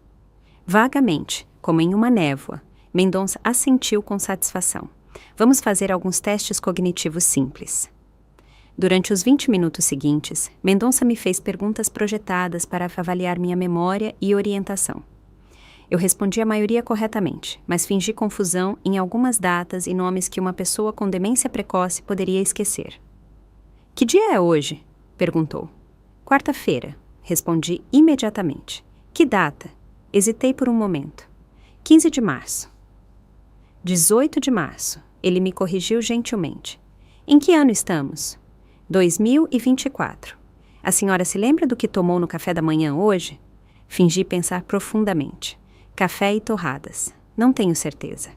Vagamente, como em uma névoa, Mendonça assentiu com satisfação. Vamos fazer alguns testes cognitivos simples. Durante os 20 minutos seguintes, Mendonça me fez perguntas projetadas para avaliar minha memória e orientação. Eu respondi a maioria corretamente, mas fingi confusão em algumas datas e nomes que uma pessoa com demência precoce poderia esquecer. Que dia é hoje? Perguntou. Quarta-feira, respondi imediatamente. Que data? Hesitei por um momento. 15 de março. 18 de março. Ele me corrigiu gentilmente. Em que ano estamos? 2024. A senhora se lembra do que tomou no café da manhã hoje? Fingi pensar profundamente. Café e torradas. Não tenho certeza.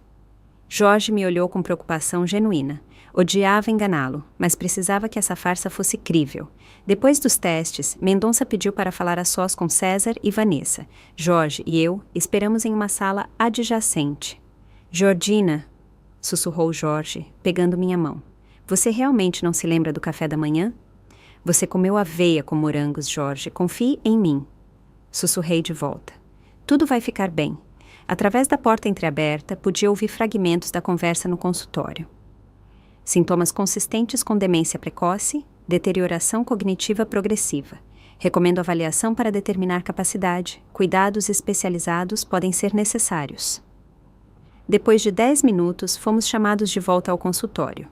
Jorge me olhou com preocupação genuína. Odiava enganá-lo, mas precisava que essa farsa fosse crível. Depois dos testes, Mendonça pediu para falar a sós com César e Vanessa. Jorge e eu esperamos em uma sala adjacente. Jordina, sussurrou Jorge, pegando minha mão. Você realmente não se lembra do café da manhã? Você comeu aveia com morangos, Jorge. Confie em mim. Sussurrei de volta. Tudo vai ficar bem. Através da porta entreaberta, podia ouvir fragmentos da conversa no consultório. Sintomas consistentes com demência precoce, deterioração cognitiva progressiva. Recomendo avaliação para determinar capacidade. Cuidados especializados podem ser necessários. Depois de 10 minutos, fomos chamados de volta ao consultório.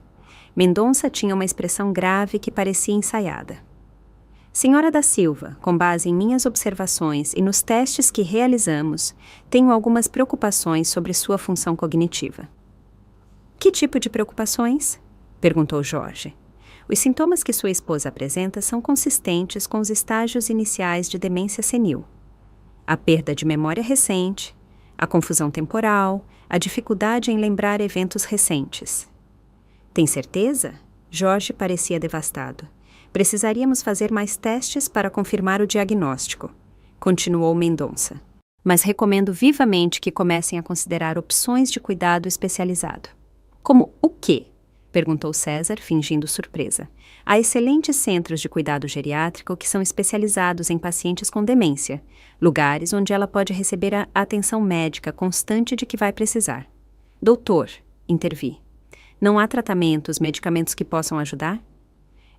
Mendonça tinha uma expressão grave que parecia ensaiada. Senhora da Silva, com base em minhas observações e nos testes que realizamos, tenho algumas preocupações sobre sua função cognitiva. Que tipo de preocupações? Perguntou Jorge. Os sintomas que sua esposa apresenta são consistentes com os estágios iniciais de demência senil. A perda de memória recente, a confusão temporal, a dificuldade em lembrar eventos recentes. Tem certeza? Jorge parecia devastado. Precisaríamos fazer mais testes para confirmar o diagnóstico, continuou Mendonça. Mas recomendo vivamente que comecem a considerar opções de cuidado especializado. Como o quê? Perguntou César, fingindo surpresa. Há excelentes centros de cuidado geriátrico que são especializados em pacientes com demência, lugares onde ela pode receber a atenção médica constante de que vai precisar. Doutor, intervi. Não há tratamentos, medicamentos que possam ajudar?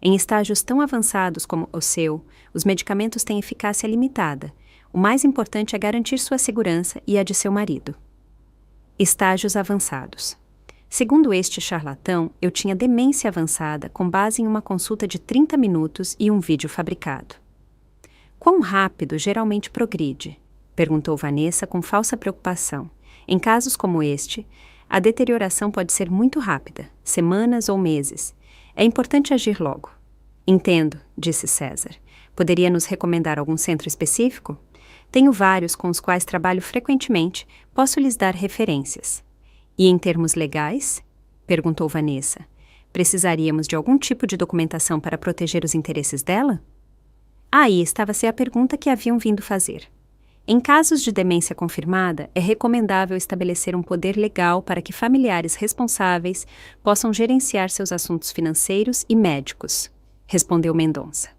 Em estágios tão avançados como o seu, os medicamentos têm eficácia limitada. O mais importante é garantir sua segurança e a de seu marido. Estágios avançados. Segundo este charlatão, eu tinha demência avançada com base em uma consulta de 30 minutos e um vídeo fabricado. Quão rápido geralmente progride? Perguntou Vanessa com falsa preocupação. Em casos como este, a deterioração pode ser muito rápida, semanas ou meses. É importante agir logo. Entendo, disse César. Poderia nos recomendar algum centro específico? Tenho vários com os quais trabalho frequentemente, posso lhes dar referências. E em termos legais? Perguntou Vanessa. Precisaríamos de algum tipo de documentação para proteger os interesses dela? Aí estava-se a pergunta que haviam vindo fazer. Em casos de demência confirmada, é recomendável estabelecer um poder legal para que familiares responsáveis possam gerenciar seus assuntos financeiros e médicos, respondeu Mendonça.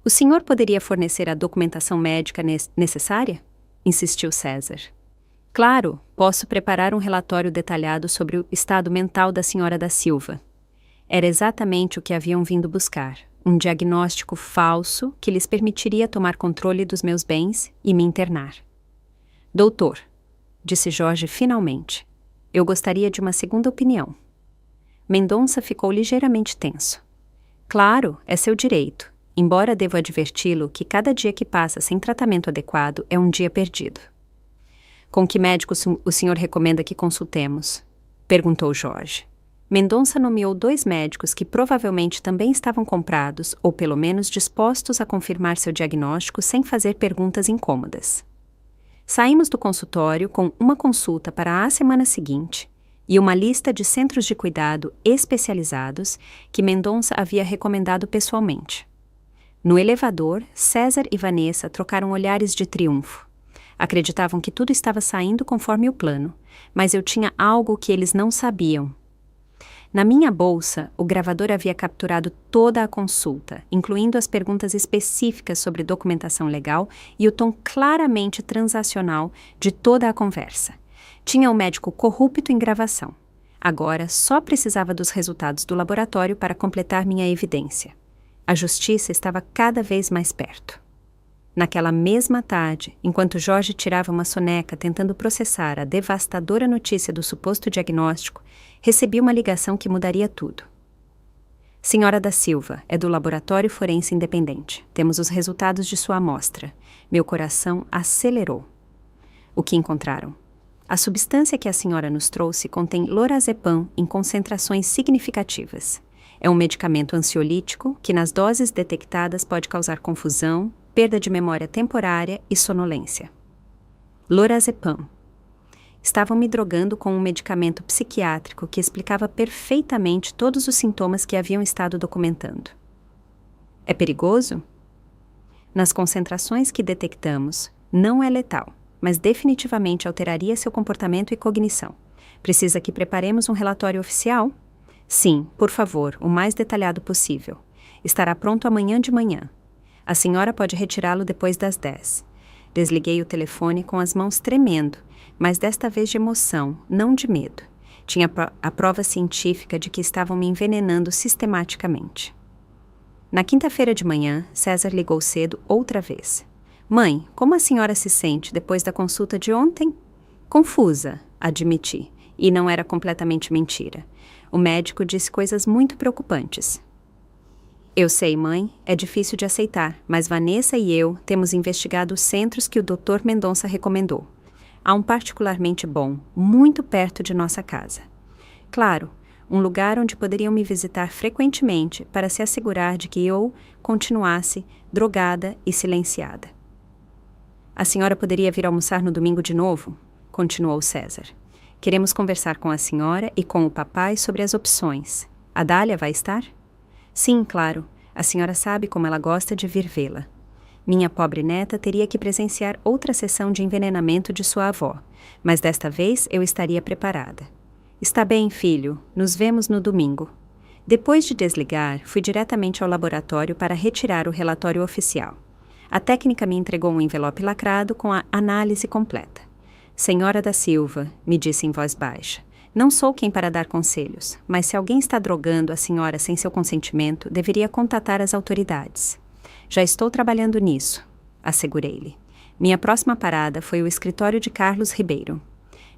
O senhor poderia fornecer a documentação médica necessária? Insistiu César. Claro, posso preparar um relatório detalhado sobre o estado mental da senhora da Silva. Era exatamente o que haviam vindo buscar, um diagnóstico falso que lhes permitiria tomar controle dos meus bens e me internar. Doutor, disse Jorge finalmente, eu gostaria de uma segunda opinião. Mendonça ficou ligeiramente tenso. Claro, é seu direito, embora devo adverti-lo que cada dia que passa sem tratamento adequado é um dia perdido. Com que médico o senhor recomenda que consultemos? Perguntou Jorge. Mendonça nomeou 2 médicos que provavelmente também estavam comprados ou pelo menos dispostos a confirmar seu diagnóstico sem fazer perguntas incômodas. Saímos do consultório com uma consulta para a semana seguinte e uma lista de centros de cuidado especializados que Mendonça havia recomendado pessoalmente. No elevador, César e Vanessa trocaram olhares de triunfo. Acreditavam que tudo estava saindo conforme o plano, mas eu tinha algo que eles não sabiam. Na minha bolsa, o gravador havia capturado toda a consulta, incluindo as perguntas específicas sobre documentação legal e o tom claramente transacional de toda a conversa. Tinha um médico corrupto em gravação. Agora só precisava dos resultados do laboratório para completar minha evidência. A justiça estava cada vez mais perto. Naquela mesma tarde, enquanto Jorge tirava uma soneca tentando processar a devastadora notícia do suposto diagnóstico, recebi uma ligação que mudaria tudo. Senhora da Silva, é do Laboratório Forense Independente. Temos os resultados de sua amostra. Meu coração acelerou. O que encontraram? A substância que a senhora nos trouxe contém lorazepam em concentrações significativas. É um medicamento ansiolítico que, nas doses detectadas, pode causar confusão, perda de memória temporária e sonolência. Lorazepam. Estavam me drogando com um medicamento psiquiátrico que explicava perfeitamente todos os sintomas que haviam estado documentando. É perigoso? Nas concentrações que detectamos, não é letal, mas definitivamente alteraria seu comportamento e cognição. Precisa que preparemos um relatório oficial? Sim, por favor, o mais detalhado possível. Estará pronto amanhã de manhã. A senhora pode retirá-lo depois das 10. Desliguei o telefone com as mãos tremendo, mas desta vez de emoção, não de medo. Tinha a prova científica de que estavam me envenenando sistematicamente. Na quinta-feira de manhã, César ligou cedo outra vez. Mãe, como a senhora se sente depois da consulta de ontem? Confusa, admiti, e não era completamente mentira. O médico disse coisas muito preocupantes. Eu sei, mãe, é difícil de aceitar, mas Vanessa e eu temos investigado os centros que o Dr. Mendonça recomendou. Há um particularmente bom, muito perto de nossa casa. Claro, um lugar onde poderiam me visitar frequentemente para se assegurar de que eu continuasse drogada e silenciada. A senhora poderia vir almoçar no domingo de novo? Continuou César. Queremos conversar com a senhora e com o papai sobre as opções. A Dália vai estar? Sim, claro. A senhora sabe como ela gosta de vir vê-la. Minha pobre neta teria que presenciar outra sessão de envenenamento de sua avó, mas desta vez eu estaria preparada. Está bem, filho. Nos vemos no domingo. Depois de desligar, fui diretamente ao laboratório para retirar o relatório oficial. A técnica me entregou um envelope lacrado com a análise completa. Senhora da Silva, me disse em voz baixa, não sou quem para dar conselhos, mas se alguém está drogando a senhora sem seu consentimento, deveria contatar as autoridades. Já estou trabalhando nisso, assegurei-lhe. Minha próxima parada foi o escritório de Carlos Ribeiro.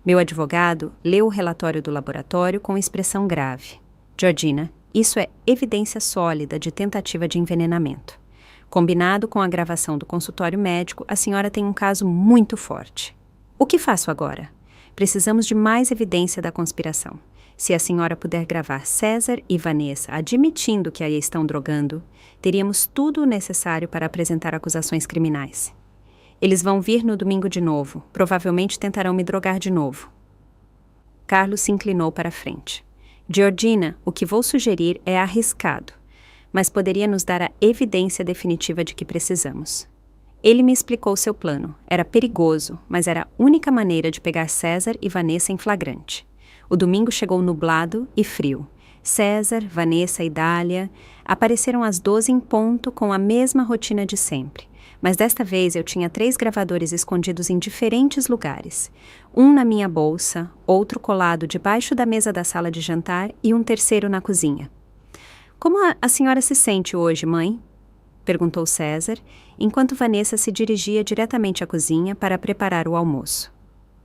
Meu advogado leu o relatório do laboratório com expressão grave. Georgina, isso é evidência sólida de tentativa de envenenamento. Combinado com a gravação do consultório médico, a senhora tem um caso muito forte. O que faço agora? Precisamos de mais evidência da conspiração. Se a senhora puder gravar César e Vanessa admitindo que a estão drogando, teríamos tudo o necessário para apresentar acusações criminais. Eles vão vir no domingo de novo. Provavelmente tentarão me drogar de novo. Carlos se inclinou para a frente. Georgina, o que vou sugerir é arriscado, mas poderia nos dar a evidência definitiva de que precisamos. Ele me explicou seu plano. Era perigoso, mas era a única maneira de pegar César e Vanessa em flagrante. O domingo chegou nublado e frio. César, Vanessa e Dália apareceram às 12 em ponto com a mesma rotina de sempre. Mas desta vez eu tinha 3 gravadores escondidos em diferentes lugares. Um na minha bolsa, outro colado debaixo da mesa da sala de jantar e um terceiro na cozinha. Como a senhora se sente hoje, mãe? Perguntou César, enquanto Vanessa se dirigia diretamente à cozinha para preparar o almoço.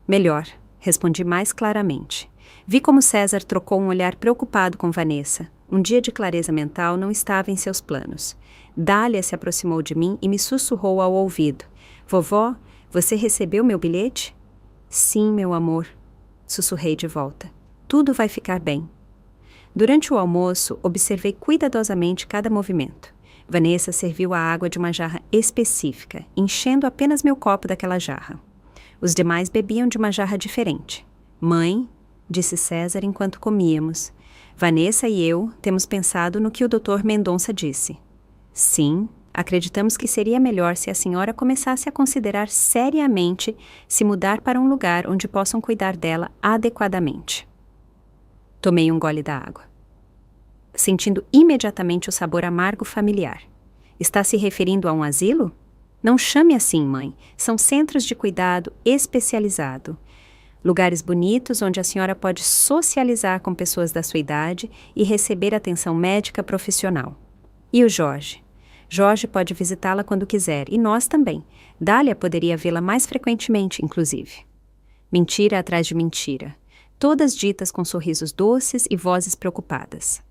Melhor, respondi mais claramente. Vi como César trocou um olhar preocupado com Vanessa. Um dia de clareza mental não estava em seus planos. Dália se aproximou de mim e me sussurrou ao ouvido. Vovó, você recebeu meu bilhete? Sim, meu amor, sussurrei de volta. Tudo vai ficar bem. Durante o almoço, observei cuidadosamente cada movimento. Vanessa serviu a água de uma jarra específica, enchendo apenas meu copo daquela jarra. Os demais bebiam de uma jarra diferente. Mãe, disse César enquanto comíamos, Vanessa e eu temos pensado no que o Dr. Mendonça disse. Sim, acreditamos que seria melhor se a senhora começasse a considerar seriamente se mudar para um lugar onde possam cuidar dela adequadamente. Tomei um gole da água. sentindo imediatamente o sabor amargo familiar. Está se referindo a um asilo? Não chame assim, mãe. São centros de cuidado especializado. Lugares bonitos onde a senhora pode socializar com pessoas da sua idade e receber atenção médica profissional. E o Jorge? Jorge pode visitá-la quando quiser, e nós também. Dália poderia vê-la mais frequentemente, inclusive. Mentira atrás de mentira, todas ditas com sorrisos doces e vozes preocupadas.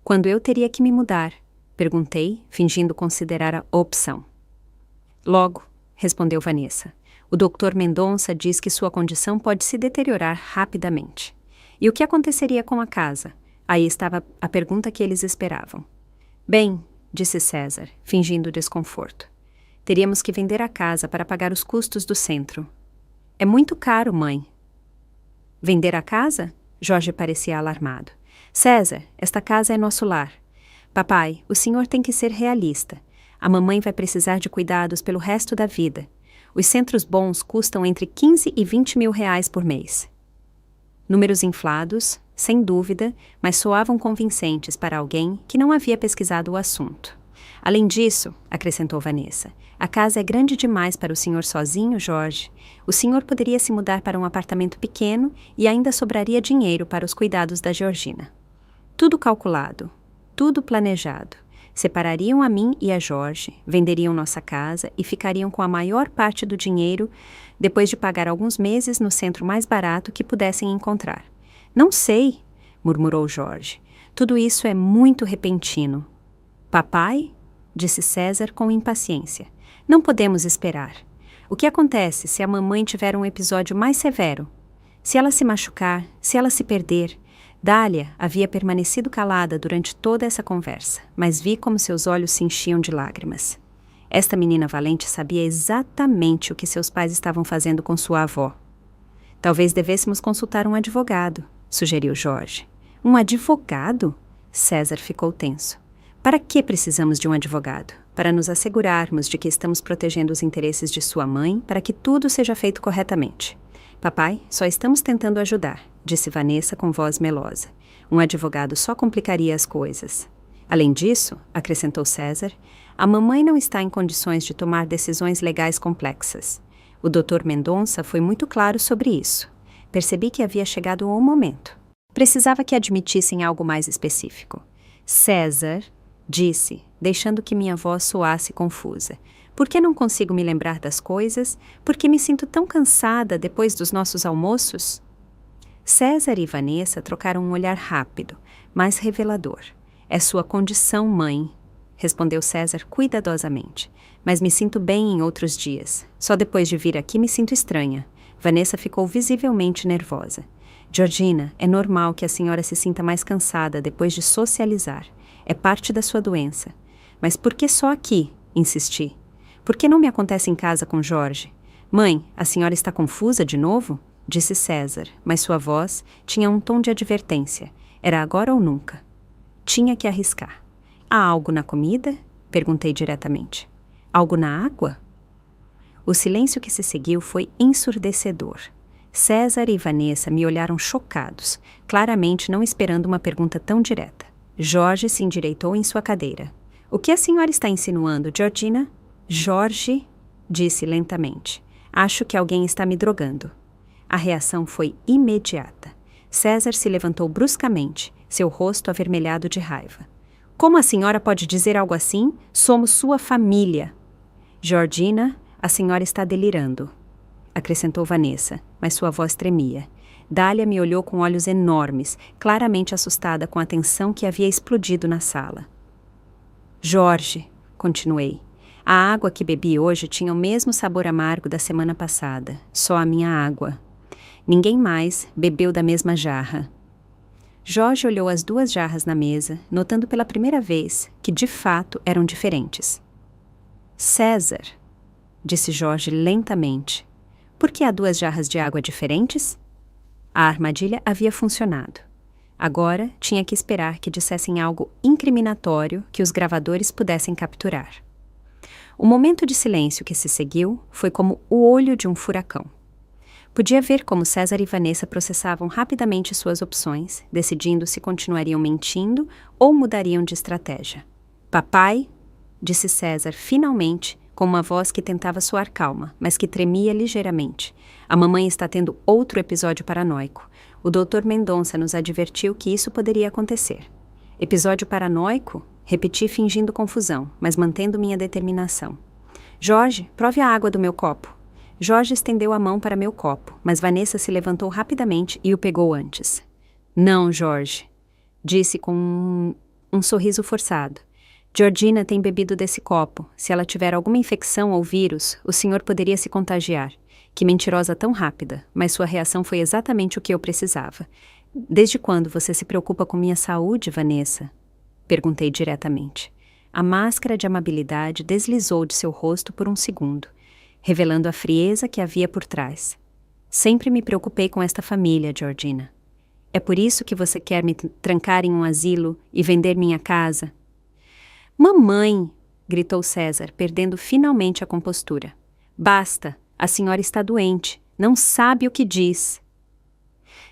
Quando eu teria que me mudar? Perguntei, fingindo considerar a opção. Logo, respondeu Vanessa. O Dr. Mendonça diz que sua condição pode se deteriorar rapidamente. E o que aconteceria com a casa? Aí estava a pergunta que eles esperavam. Bem, disse César, fingindo desconforto. Teríamos que vender a casa para pagar os custos do centro. É muito caro, mãe. Vender a casa? Jorge parecia alarmado. César, esta casa é nosso lar. Papai, o senhor tem que ser realista. A mamãe vai precisar de cuidados pelo resto da vida. Os centros bons custam entre 15 e 20 mil reais por mês. Números inflados, sem dúvida, mas soavam convincentes para alguém que não havia pesquisado o assunto. Além disso, acrescentou Vanessa, a casa é grande demais para o senhor sozinho, Jorge. O senhor poderia se mudar para um apartamento pequeno e ainda sobraria dinheiro para os cuidados da Georgina. Tudo calculado, tudo planejado. Separariam a mim e a Jorge, venderiam nossa casa e ficariam com a maior parte do dinheiro depois de pagar alguns meses no centro mais barato que pudessem encontrar. Não sei, murmurou Jorge. Tudo isso é muito repentino. Papai? Disse César com impaciência. Não podemos esperar. O que acontece se a mamãe tiver um episódio mais severo? Se ela se machucar, se ela se perder? Dália havia permanecido calada durante toda essa conversa, mas vi como seus olhos se enchiam de lágrimas. Esta menina valente sabia exatamente o que seus pais estavam fazendo com sua avó. Talvez devêssemos consultar um advogado, sugeriu Jorge. Um advogado? César ficou tenso. Para que precisamos de um advogado? Para nos assegurarmos de que estamos protegendo os interesses de sua mãe para que tudo seja feito corretamente. Papai, só estamos tentando ajudar, disse Vanessa com voz melosa. Um advogado só complicaria as coisas. Além disso, acrescentou César, a mamãe não está em condições de tomar decisões legais complexas. O Dr. Mendonça foi muito claro sobre isso. Percebi que havia chegado o momento. Precisava que admitissem algo mais específico. César, disse, deixando que minha voz soasse confusa. Por que não consigo me lembrar das coisas? Por que me sinto tão cansada depois dos nossos almoços? César e Vanessa trocaram um olhar rápido, mas revelador. É sua condição, mãe, respondeu César cuidadosamente. Mas me sinto bem em outros dias. Só depois de vir aqui me sinto estranha. Vanessa ficou visivelmente nervosa. Georgina, é normal que a senhora se sinta mais cansada depois de socializar. É parte da sua doença. Mas por que só aqui? Insisti. Por que não me acontece em casa com Jorge? Mãe, a senhora está confusa de novo? Disse César, mas sua voz tinha um tom de advertência. Era agora ou nunca. Tinha que arriscar. Há algo na comida? Perguntei diretamente. Algo na água? O silêncio que se seguiu foi ensurdecedor. César e Vanessa me olharam chocados, claramente não esperando uma pergunta tão direta. Jorge se endireitou em sua cadeira. O que a senhora está insinuando, Georgina? Jorge, disse lentamente. Acho que alguém está me drogando. A reação foi imediata. César se levantou bruscamente, seu rosto avermelhado de raiva. Como a senhora pode dizer algo assim? Somos sua família. Georgina, a senhora está delirando, acrescentou Vanessa, mas sua voz tremia. Dália me olhou com olhos enormes, claramente assustada com a tensão que havia explodido na sala. Jorge, continuei. A água que bebi hoje tinha o mesmo sabor amargo da semana passada, só a minha água. Ninguém mais bebeu da mesma jarra. Jorge olhou as duas jarras na mesa, notando pela primeira vez que, de fato, eram diferentes. César, disse Jorge lentamente, por que há duas jarras de água diferentes? A armadilha havia funcionado. Agora tinha que esperar que dissessem algo incriminatório que os gravadores pudessem capturar. O momento de silêncio que se seguiu foi como o olho de um furacão. Podia ver como César e Vanessa processavam rapidamente suas opções, decidindo se continuariam mentindo ou mudariam de estratégia. Papai, disse César finalmente, com uma voz que tentava soar calma, mas que tremia ligeiramente. A mamãe está tendo outro episódio paranoico. O Dr. Mendonça nos advertiu que isso poderia acontecer. Episódio paranoico? Repeti fingindo confusão, mas mantendo minha determinação. Jorge, prove a água do meu copo. Jorge estendeu a mão para meu copo, mas Vanessa se levantou rapidamente e o pegou antes. Não, Jorge, disse com um sorriso forçado. Georgina tem bebido desse copo. Se ela tiver alguma infecção ou vírus, o senhor poderia se contagiar. Que mentirosa tão rápida, mas sua reação foi exatamente o que eu precisava. Desde quando você se preocupa com minha saúde, Vanessa? Perguntei diretamente. A máscara de amabilidade deslizou de seu rosto por um segundo, revelando a frieza que havia por trás. Sempre me preocupei com esta família, Georgina. É por isso que você quer me trancar em um asilo e vender minha casa? Mamãe! Gritou César, perdendo finalmente a compostura. Basta! A senhora está doente. Não sabe o que diz.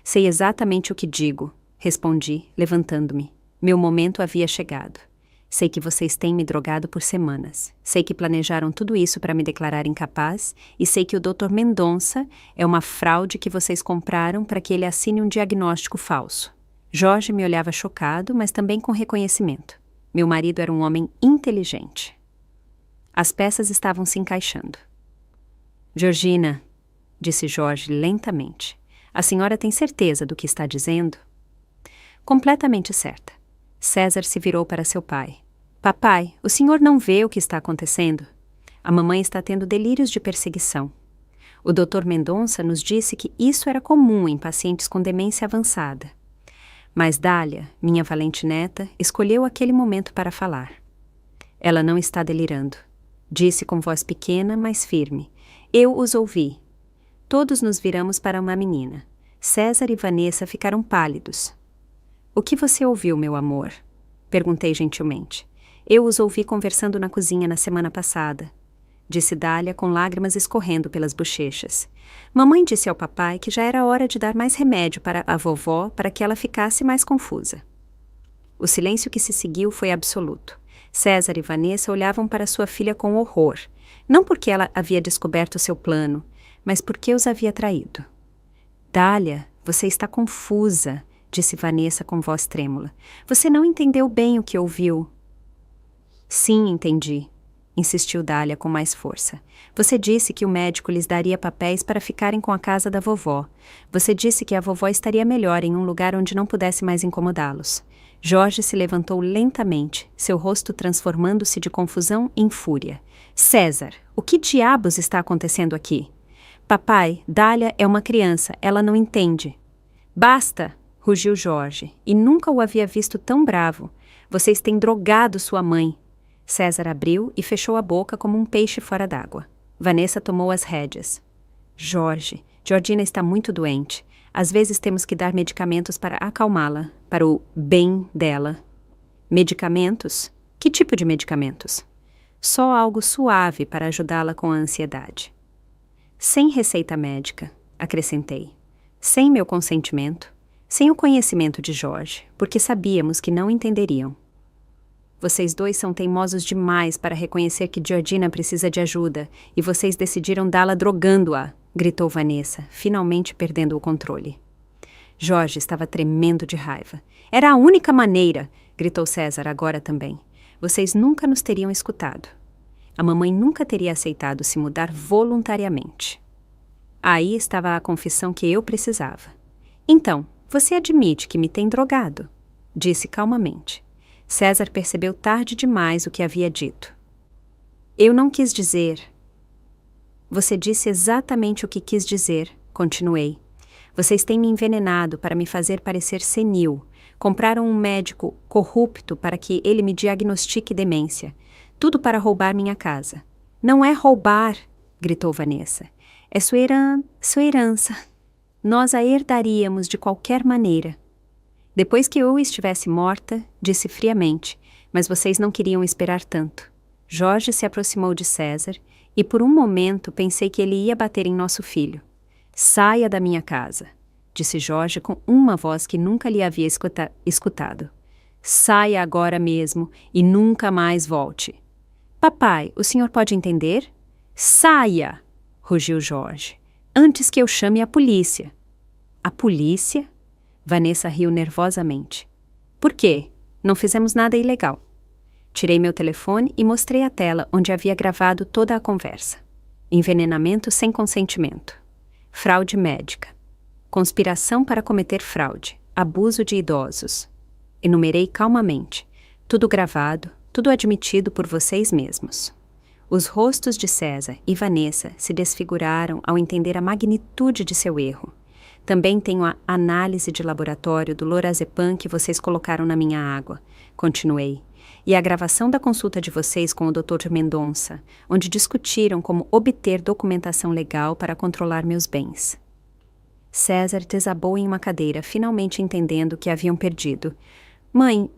Sei exatamente o que digo, respondi, levantando-me. Meu momento havia chegado. Sei que vocês têm me drogado por semanas. Sei que planejaram tudo isso para me declarar incapaz e sei que o Dr. Mendonça é uma fraude que vocês compraram para que ele assine um diagnóstico falso. Jorge me olhava chocado, mas também com reconhecimento. Meu marido era um homem inteligente. As peças estavam se encaixando. Georgina, disse Jorge lentamente, a senhora tem certeza do que está dizendo? Completamente certa. César se virou para seu pai. Papai, o senhor não vê o que está acontecendo? A mamãe está tendo delírios de perseguição. O Dr. Mendonça nos disse que isso era comum em pacientes com demência avançada. Mas Dália, minha valente neta, escolheu aquele momento para falar. Ela não está delirando, disse com voz pequena, mas firme. Eu os ouvi. Todos nos viramos para uma menina. César e Vanessa ficaram pálidos. O que você ouviu, meu amor? Perguntei gentilmente. Eu os ouvi conversando na cozinha na semana passada, disse Dália com lágrimas escorrendo pelas bochechas. Mamãe disse ao papai que já era hora de dar mais remédio para a vovó para que ela ficasse mais confusa. O silêncio que se seguiu foi absoluto. César e Vanessa olhavam para sua filha com horror, não porque ela havia descoberto seu plano, mas porque os havia traído. Dália, você está confusa, disse Vanessa com voz trêmula. Você não entendeu bem o que ouviu. Sim, entendi, insistiu Dália com mais força. Você disse que o médico lhes daria papéis para ficarem com a casa da vovó. Você disse que a vovó estaria melhor em um lugar onde não pudesse mais incomodá-los. Jorge se levantou lentamente, seu rosto transformando-se de confusão em fúria. César, o que diabos está acontecendo aqui? Papai, Dália é uma criança, ela não entende. Basta! Rugiu Jorge, e nunca o havia visto tão bravo. Vocês têm drogado sua mãe. César abriu e fechou a boca como um peixe fora d'água. Vanessa tomou as rédeas. Jorge, Georgina está muito doente. Às vezes temos que dar medicamentos para acalmá-la, para o bem dela. Medicamentos? Que tipo de medicamentos? Só algo suave para ajudá-la com a ansiedade. Sem receita médica, acrescentei. Sem meu consentimento. Sem o conhecimento de Jorge, porque sabíamos que não entenderiam. Vocês dois são teimosos demais para reconhecer que Georgina precisa de ajuda, e vocês decidiram dá-la drogando-a, gritou Vanessa, finalmente perdendo o controle. Jorge estava tremendo de raiva. Era a única maneira, gritou César agora também. Vocês nunca nos teriam escutado. A mamãe nunca teria aceitado se mudar voluntariamente. Aí estava a confissão que eu precisava. Então, você admite que me tem drogado, disse calmamente. César percebeu tarde demais o que havia dito. Eu não quis dizer. Você disse exatamente o que quis dizer, continuei. Vocês têm me envenenado para me fazer parecer senil. Compraram um médico corrupto para que ele me diagnostique demência. Tudo para roubar minha casa. Não é roubar, gritou Vanessa. É sua herança. Nós a herdaríamos de qualquer maneira. Depois que eu estivesse morta, disse friamente, mas vocês não queriam esperar tanto. Jorge se aproximou de César e por um momento pensei que ele ia bater em nosso filho. Saia da minha casa, disse Jorge com uma voz que nunca lhe havia escutado. Saia agora mesmo e nunca mais volte. Papai, o senhor pode entender? Saia! Rugiu Jorge. Antes que eu chame a polícia. A polícia? Vanessa riu nervosamente. Por quê? Não fizemos nada ilegal. Tirei meu telefone e mostrei a tela onde havia gravado toda a conversa. Envenenamento sem consentimento. Fraude médica. Conspiração para cometer fraude. Abuso de idosos. Enumerei calmamente. Tudo gravado, tudo admitido por vocês mesmos. Os rostos de César e Vanessa se desfiguraram ao entender a magnitude de seu erro. Também tenho a análise de laboratório do lorazepam que vocês colocaram na minha água. Continuei. E a gravação da consulta de vocês com o Dr. Mendonça, onde discutiram como obter documentação legal para controlar meus bens. César desabou em uma cadeira, finalmente entendendo que haviam perdido. Mãe,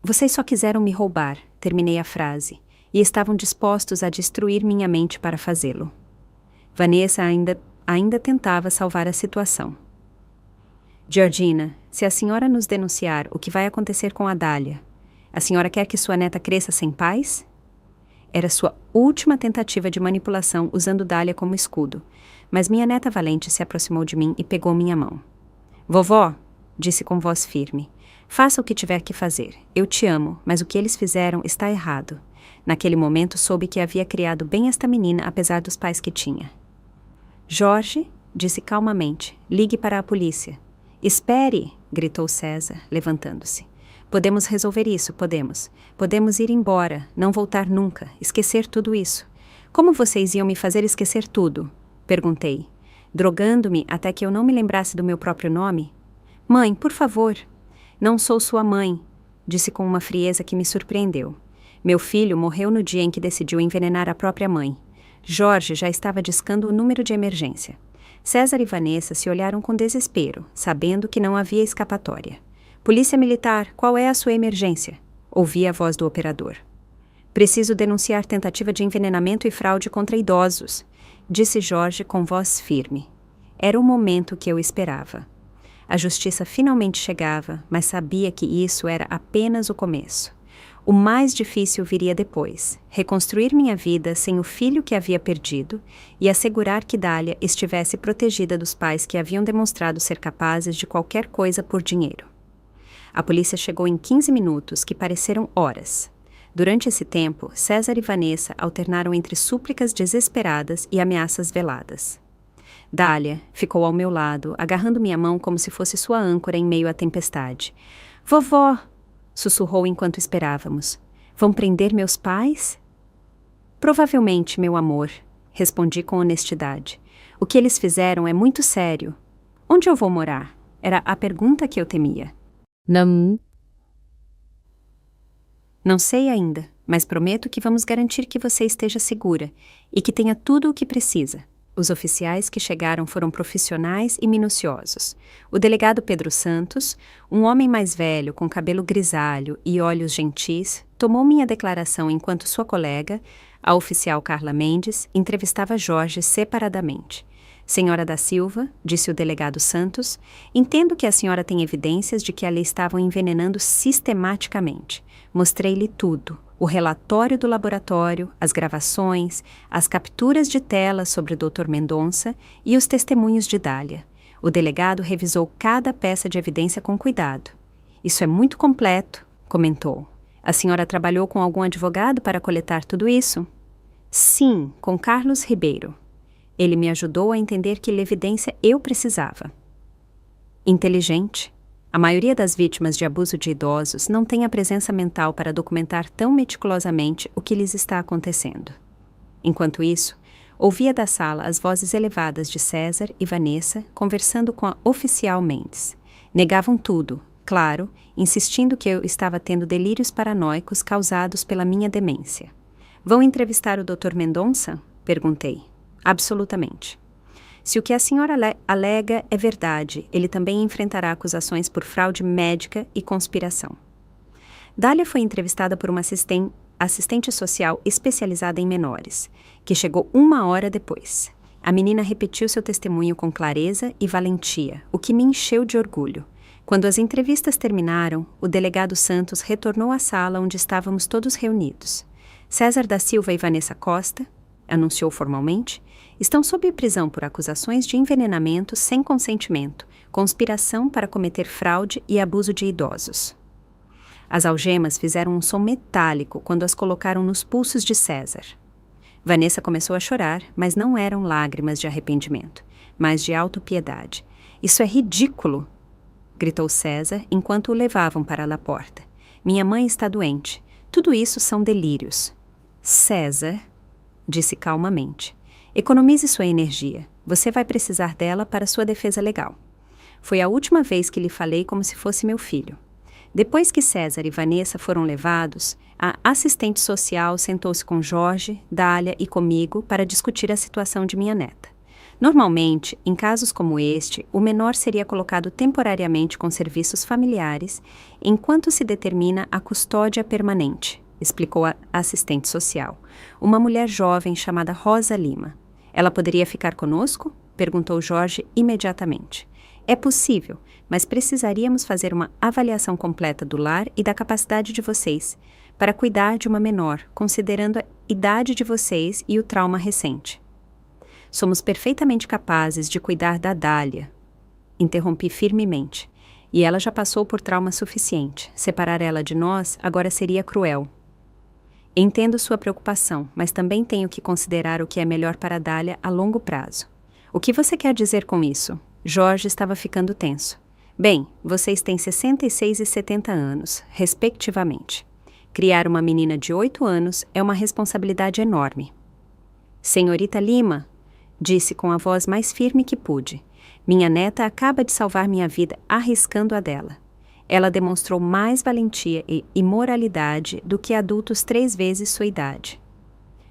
Vocês só quiseram me roubar, terminei a frase, e estavam dispostos a destruir minha mente para fazê-lo. Vanessa ainda tentava salvar a situação. Georgina, se a senhora nos denunciar, o que vai acontecer com a Dália? A senhora quer que sua neta cresça sem pais? Era sua última tentativa de manipulação usando Dália como escudo, mas minha neta valente se aproximou de mim e pegou minha mão. Vovó, disse com voz firme, faça o que tiver que fazer. Eu te amo, mas o que eles fizeram está errado. Naquele momento soube que havia criado bem esta menina apesar dos pais que tinha. Jorge, disse calmamente, ligue para a polícia. Espere, gritou César, levantando-se. Podemos resolver isso, podemos. Podemos ir embora, não voltar nunca, esquecer tudo isso. Como vocês iam me fazer esquecer tudo? Perguntei, drogando-me até que eu não me lembrasse do meu próprio nome. Mãe, por favor. Não sou sua mãe, disse com uma frieza que me surpreendeu. Meu filho morreu no dia em que decidiu envenenar a própria mãe. Jorge já estava discando o número de emergência. César e Vanessa se olharam com desespero, sabendo que não havia escapatória. Polícia Militar, qual é a sua emergência? Ouvi a voz do operador. Preciso denunciar tentativa de envenenamento e fraude contra idosos, disse Jorge com voz firme. Era o momento que eu esperava. A justiça finalmente chegava, mas sabia que isso era apenas o começo. O mais difícil viria depois, reconstruir minha vida sem o filho que havia perdido e assegurar que Dália estivesse protegida dos pais que haviam demonstrado ser capazes de qualquer coisa por dinheiro. A polícia chegou em 15 minutos, que pareceram horas. Durante esse tempo, César e Vanessa alternaram entre súplicas desesperadas e ameaças veladas. Dália ficou ao meu lado, agarrando minha mão como se fosse sua âncora em meio à tempestade. Vovó! Sussurrou enquanto esperávamos. Vão prender meus pais? Provavelmente, meu amor, respondi com honestidade. O que eles fizeram é muito sério. Onde eu vou morar? Era a pergunta que eu temia. Não sei ainda, mas prometo que vamos garantir que você esteja segura e que tenha tudo o que precisa. Os oficiais que chegaram foram profissionais e minuciosos. O delegado Pedro Santos, um homem mais velho com cabelo grisalho e olhos gentis, tomou minha declaração enquanto sua colega, a oficial Carla Mendes, entrevistava Jorge separadamente. Senhora da Silva, disse o delegado Santos, entendo que a senhora tem evidências de que ali estavam envenenando sistematicamente. Mostrei-lhe tudo. O relatório do laboratório, as gravações, as capturas de tela sobre o Dr. Mendonça e os testemunhos de Dália. O delegado revisou cada peça de evidência com cuidado. Isso é muito completo, comentou. A senhora trabalhou com algum advogado para coletar tudo isso? Sim, com Carlos Ribeiro. Ele me ajudou a entender que evidência eu precisava. Inteligente. A maioria das vítimas de abuso de idosos não tem a presença mental para documentar tão meticulosamente o que lhes está acontecendo. Enquanto isso, ouvia da sala as vozes elevadas de César e Vanessa conversando com a oficial Mendes. Negavam tudo, claro, insistindo que eu estava tendo delírios paranoicos causados pela minha demência. Vão entrevistar o Dr. Mendonça? Perguntei. Absolutamente. Se o que a senhora alega é verdade, ele também enfrentará acusações por fraude médica e conspiração. Dália foi entrevistada por uma assistente social especializada em menores, que chegou 1 hora depois. A menina repetiu seu testemunho com clareza e valentia, o que me encheu de orgulho. Quando as entrevistas terminaram, o delegado Santos retornou à sala onde estávamos todos reunidos. César da Silva e Vanessa Costa, anunciou formalmente, estão sob prisão por acusações de envenenamento sem consentimento, conspiração para cometer fraude e abuso de idosos. As algemas fizeram um som metálico quando as colocaram nos pulsos de César. Vanessa começou a chorar, mas não eram lágrimas de arrependimento, mas de autopiedade. Isso é ridículo! Gritou César enquanto o levavam para a porta. Minha mãe está doente. Tudo isso são delírios. César, disse calmamente, economize sua energia. Você vai precisar dela para sua defesa legal. Foi a última vez que lhe falei como se fosse meu filho. Depois que César e Vanessa foram levados, a assistente social sentou-se com Jorge, Dália e comigo para discutir a situação de minha neta. Normalmente, em casos como este, o menor seria colocado temporariamente com serviços familiares enquanto se determina a custódia permanente, explicou a assistente social, uma mulher jovem chamada Rosa Lima. Ela poderia ficar conosco? Perguntou Jorge imediatamente. É possível, mas precisaríamos fazer uma avaliação completa do lar e da capacidade de vocês para cuidar de uma menor, considerando a idade de vocês e o trauma recente. Somos perfeitamente capazes de cuidar da Dália, interrompi firmemente, e ela já passou por trauma suficiente. Separar ela de nós agora seria cruel. Entendo sua preocupação, mas também tenho que considerar o que é melhor para a Dália a longo prazo. O que você quer dizer com isso? Jorge estava ficando tenso. Bem, vocês têm 66 e 70 anos, respectivamente. Criar uma menina de 8 anos é uma responsabilidade enorme. Senhorita Lima, disse com a voz mais firme que pude, minha neta acaba de salvar minha vida arriscando a dela. Ela demonstrou mais valentia e moralidade do que adultos 3 vezes sua idade.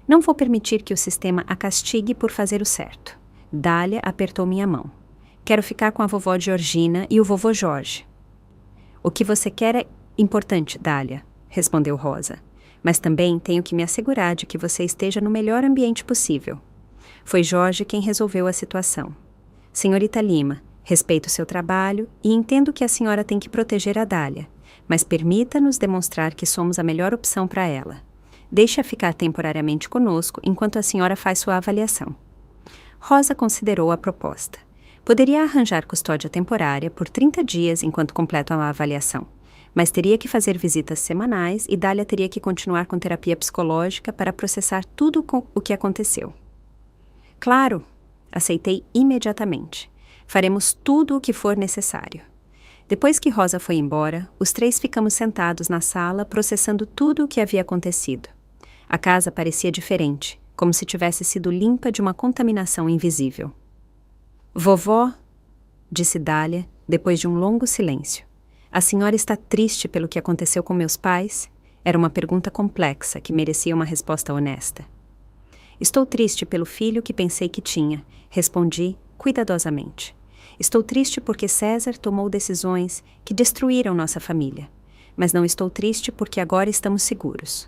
Não vou permitir que o sistema a castigue por fazer o certo. Dália apertou minha mão. Quero ficar com a vovó Georgina e o vovô Jorge. O que você quer é importante, Dália, respondeu Rosa. Mas também tenho que me assegurar de que você esteja no melhor ambiente possível. Foi Jorge quem resolveu a situação. Senhorita Lima, respeito seu trabalho e entendo que a senhora tem que proteger a Dália, mas permita-nos demonstrar que somos a melhor opção para ela. Deixe-a ficar temporariamente conosco enquanto a senhora faz sua avaliação. Rosa considerou a proposta. Poderia arranjar custódia temporária por 30 dias enquanto completa a avaliação, mas teria que fazer visitas semanais e Dália teria que continuar com terapia psicológica para processar tudo o que aconteceu. Claro, aceitei imediatamente. Faremos tudo o que for necessário. Depois que Rosa foi embora, os 3 ficamos sentados na sala processando tudo o que havia acontecido. A casa parecia diferente, como se tivesse sido limpa de uma contaminação invisível. Vovó, disse Dália, depois de um longo silêncio, a senhora está triste pelo que aconteceu com meus pais? Era uma pergunta complexa que merecia uma resposta honesta. Estou triste pelo filho que pensei que tinha, respondi cuidadosamente. Estou triste porque César tomou decisões que destruíram nossa família, mas não estou triste porque agora estamos seguros.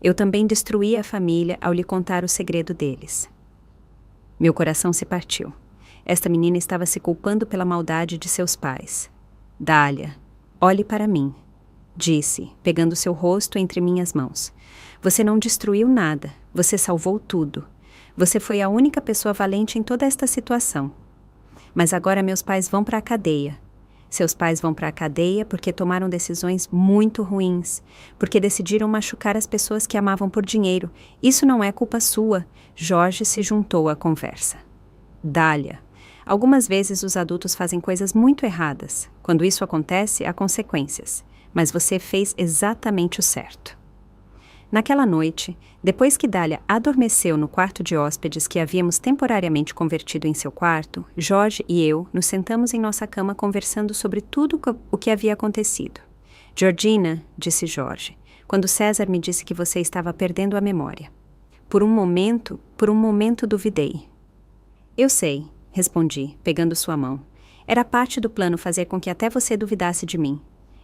Eu também destruí a família ao lhe contar o segredo deles. Meu coração se partiu. Esta menina estava se culpando pela maldade de seus pais. Dália, olhe para mim, disse, pegando seu rosto entre minhas mãos. Você não destruiu nada, você salvou tudo. Você foi a única pessoa valente em toda esta situação. Mas agora meus pais vão para a cadeia. Seus pais vão para a cadeia porque tomaram decisões muito ruins, porque decidiram machucar as pessoas que amavam por dinheiro. Isso não é culpa sua. Jorge se juntou à conversa. Dália, algumas vezes os adultos fazem coisas muito erradas. Quando isso acontece, há consequências. Mas você fez exatamente o certo. Naquela noite, depois que Dália adormeceu no quarto de hóspedes que havíamos temporariamente convertido em seu quarto, Jorge e eu nos sentamos em nossa cama conversando sobre tudo o que havia acontecido. Georgina, disse Jorge, quando César me disse que você estava perdendo a memória. Por um momento duvidei. Eu sei, respondi, pegando sua mão. Era parte do plano fazer com que até você duvidasse de mim.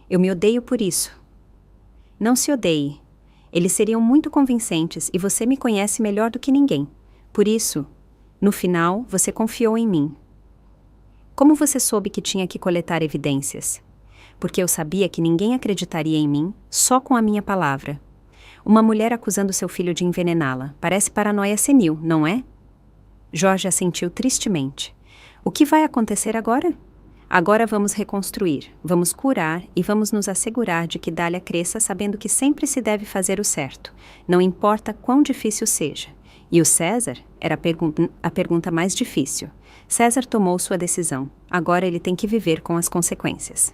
Eu me odeio por isso. Não se odeie. Eles seriam muito convincentes e você me conhece melhor do que ninguém. Por isso, No final, você confiou em mim. Como você soube que tinha que coletar evidências? Porque eu sabia que ninguém acreditaria em mim, só com a minha palavra. Uma mulher acusando seu filho de envenená-la. Parece paranoia senil, não é? Jorge assentiu tristemente. O que vai acontecer agora? Agora vamos reconstruir, vamos curar e vamos nos assegurar de que Dália cresça sabendo que sempre se deve fazer o certo, não importa quão difícil seja. E o César? Era a pergunta mais difícil. César tomou sua decisão. Agora ele tem que viver com as consequências.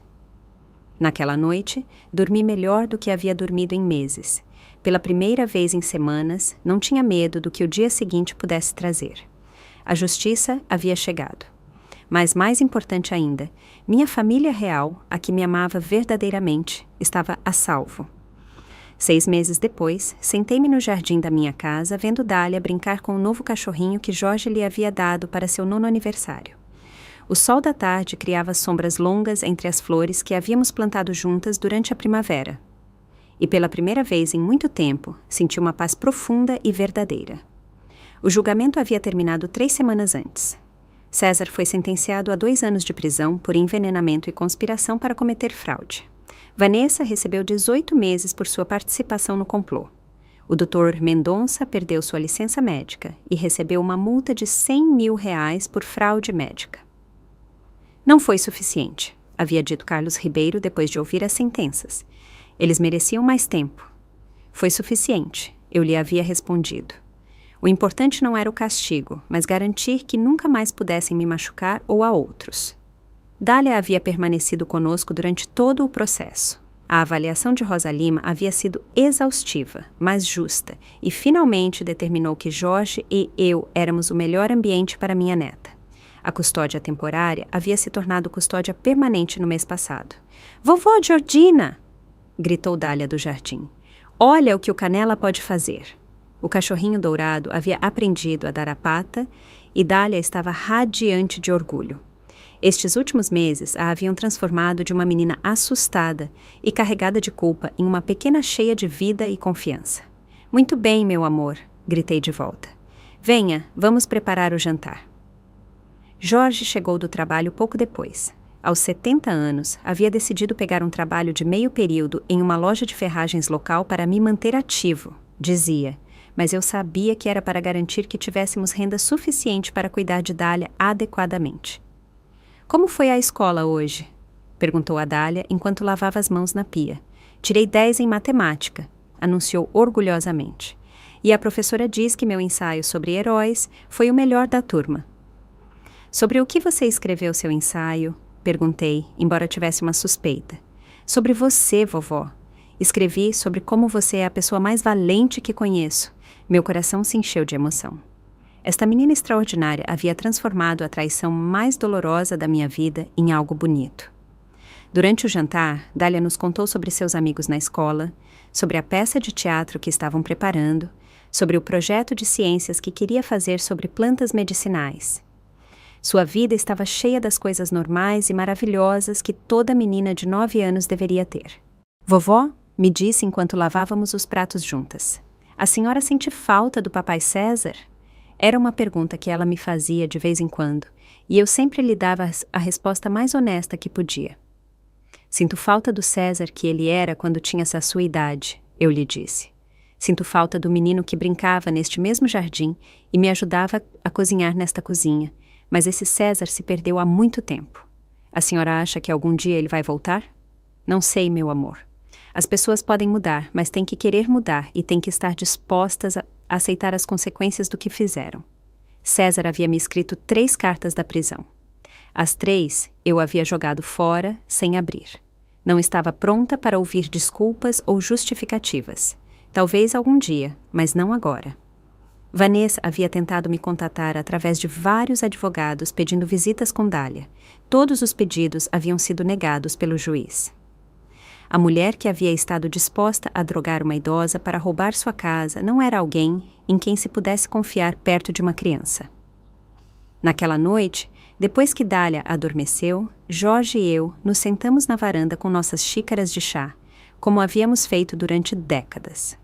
Naquela noite, dormi melhor do que havia dormido em meses. Pela primeira vez em semanas, não tinha medo do que o dia seguinte pudesse trazer. A justiça havia chegado. Mas mais importante ainda, minha família real, a que me amava verdadeiramente, estava a salvo. 6 meses depois, sentei-me no jardim da minha casa vendo Dália brincar com o novo cachorrinho que Jorge lhe havia dado para seu 9º aniversário. O sol da tarde criava sombras longas entre as flores que havíamos plantado juntas durante a primavera. E pela primeira vez em muito tempo, senti uma paz profunda e verdadeira. O julgamento havia terminado 3 semanas antes. César foi sentenciado a 2 anos de prisão por envenenamento e conspiração para cometer fraude. Vanessa recebeu 18 meses por sua participação no complô. O Dr. Mendonça perdeu sua licença médica e recebeu uma multa de R$100 mil por fraude médica. Não foi suficiente, havia dito Carlos Ribeiro depois de ouvir as sentenças. Eles mereciam mais tempo. Foi suficiente, eu lhe havia respondido. O importante não era o castigo, mas garantir que nunca mais pudessem me machucar ou a outros. Dália havia permanecido conosco durante todo o processo. A avaliação de Rosa Lima havia sido exaustiva, mas justa, e finalmente determinou que Jorge e eu éramos o melhor ambiente para minha neta. A custódia temporária havia se tornado custódia permanente no mês passado. "Vovó Georgina!" gritou Dália do jardim. "Olha o que o Canela pode fazer." O cachorrinho dourado havia aprendido a dar a pata e Dália estava radiante de orgulho. Estes últimos meses a haviam transformado de uma menina assustada e carregada de culpa em uma pequena cheia de vida e confiança. "Muito bem, meu amor", gritei de volta. "Venha, vamos preparar o jantar." Jorge chegou do trabalho pouco depois. Aos 70 anos, havia decidido pegar um trabalho de meio período em uma loja de ferragens local para me manter ativo, dizia, mas eu sabia que era para garantir que tivéssemos renda suficiente para cuidar de Dália adequadamente. "Como foi a escola hoje?" perguntou a Dália enquanto lavava as mãos na pia. "Tirei 10 em matemática", anunciou orgulhosamente. "E a professora diz que meu ensaio sobre heróis foi o melhor da turma." "Sobre o que você escreveu seu ensaio?" perguntei, embora tivesse uma suspeita. "Sobre você, vovó. Escrevi sobre como você é a pessoa mais valente que conheço." Meu coração se encheu de emoção. Esta menina extraordinária havia transformado a traição mais dolorosa da minha vida em algo bonito. Durante o jantar, Dália nos contou sobre seus amigos na escola, sobre a peça de teatro que estavam preparando, sobre o projeto de ciências que queria fazer sobre plantas medicinais. Sua vida estava cheia das coisas normais e maravilhosas que toda menina de 9 anos deveria ter. "Vovó", me disse enquanto lavávamos os pratos juntas, "a senhora sente falta do papai César?" Era uma pergunta que ela me fazia de vez em quando, e eu sempre lhe dava a resposta mais honesta que podia. "Sinto falta do César que ele era quando tinha essa sua idade", eu lhe disse. "Sinto falta do menino que brincava neste mesmo jardim e me ajudava a cozinhar nesta cozinha, mas esse César se perdeu há muito tempo. A senhora acha que algum dia ele vai voltar?" "Não sei, meu amor. As pessoas podem mudar, mas têm que querer mudar e têm que estar dispostas a aceitar as consequências do que fizeram." César havia me escrito 3 cartas da prisão. As 3 eu havia jogado fora, sem abrir. Não estava pronta para ouvir desculpas ou justificativas. Talvez algum dia, mas não agora. Vanessa havia tentado me contatar através de vários advogados pedindo visitas com Dália. Todos os pedidos haviam sido negados pelo juiz. A mulher que havia estado disposta a drogar uma idosa para roubar sua casa não era alguém em quem se pudesse confiar perto de uma criança. Naquela noite, depois que Dália adormeceu, Jorge e eu nos sentamos na varanda com nossas xícaras de chá, como havíamos feito durante décadas.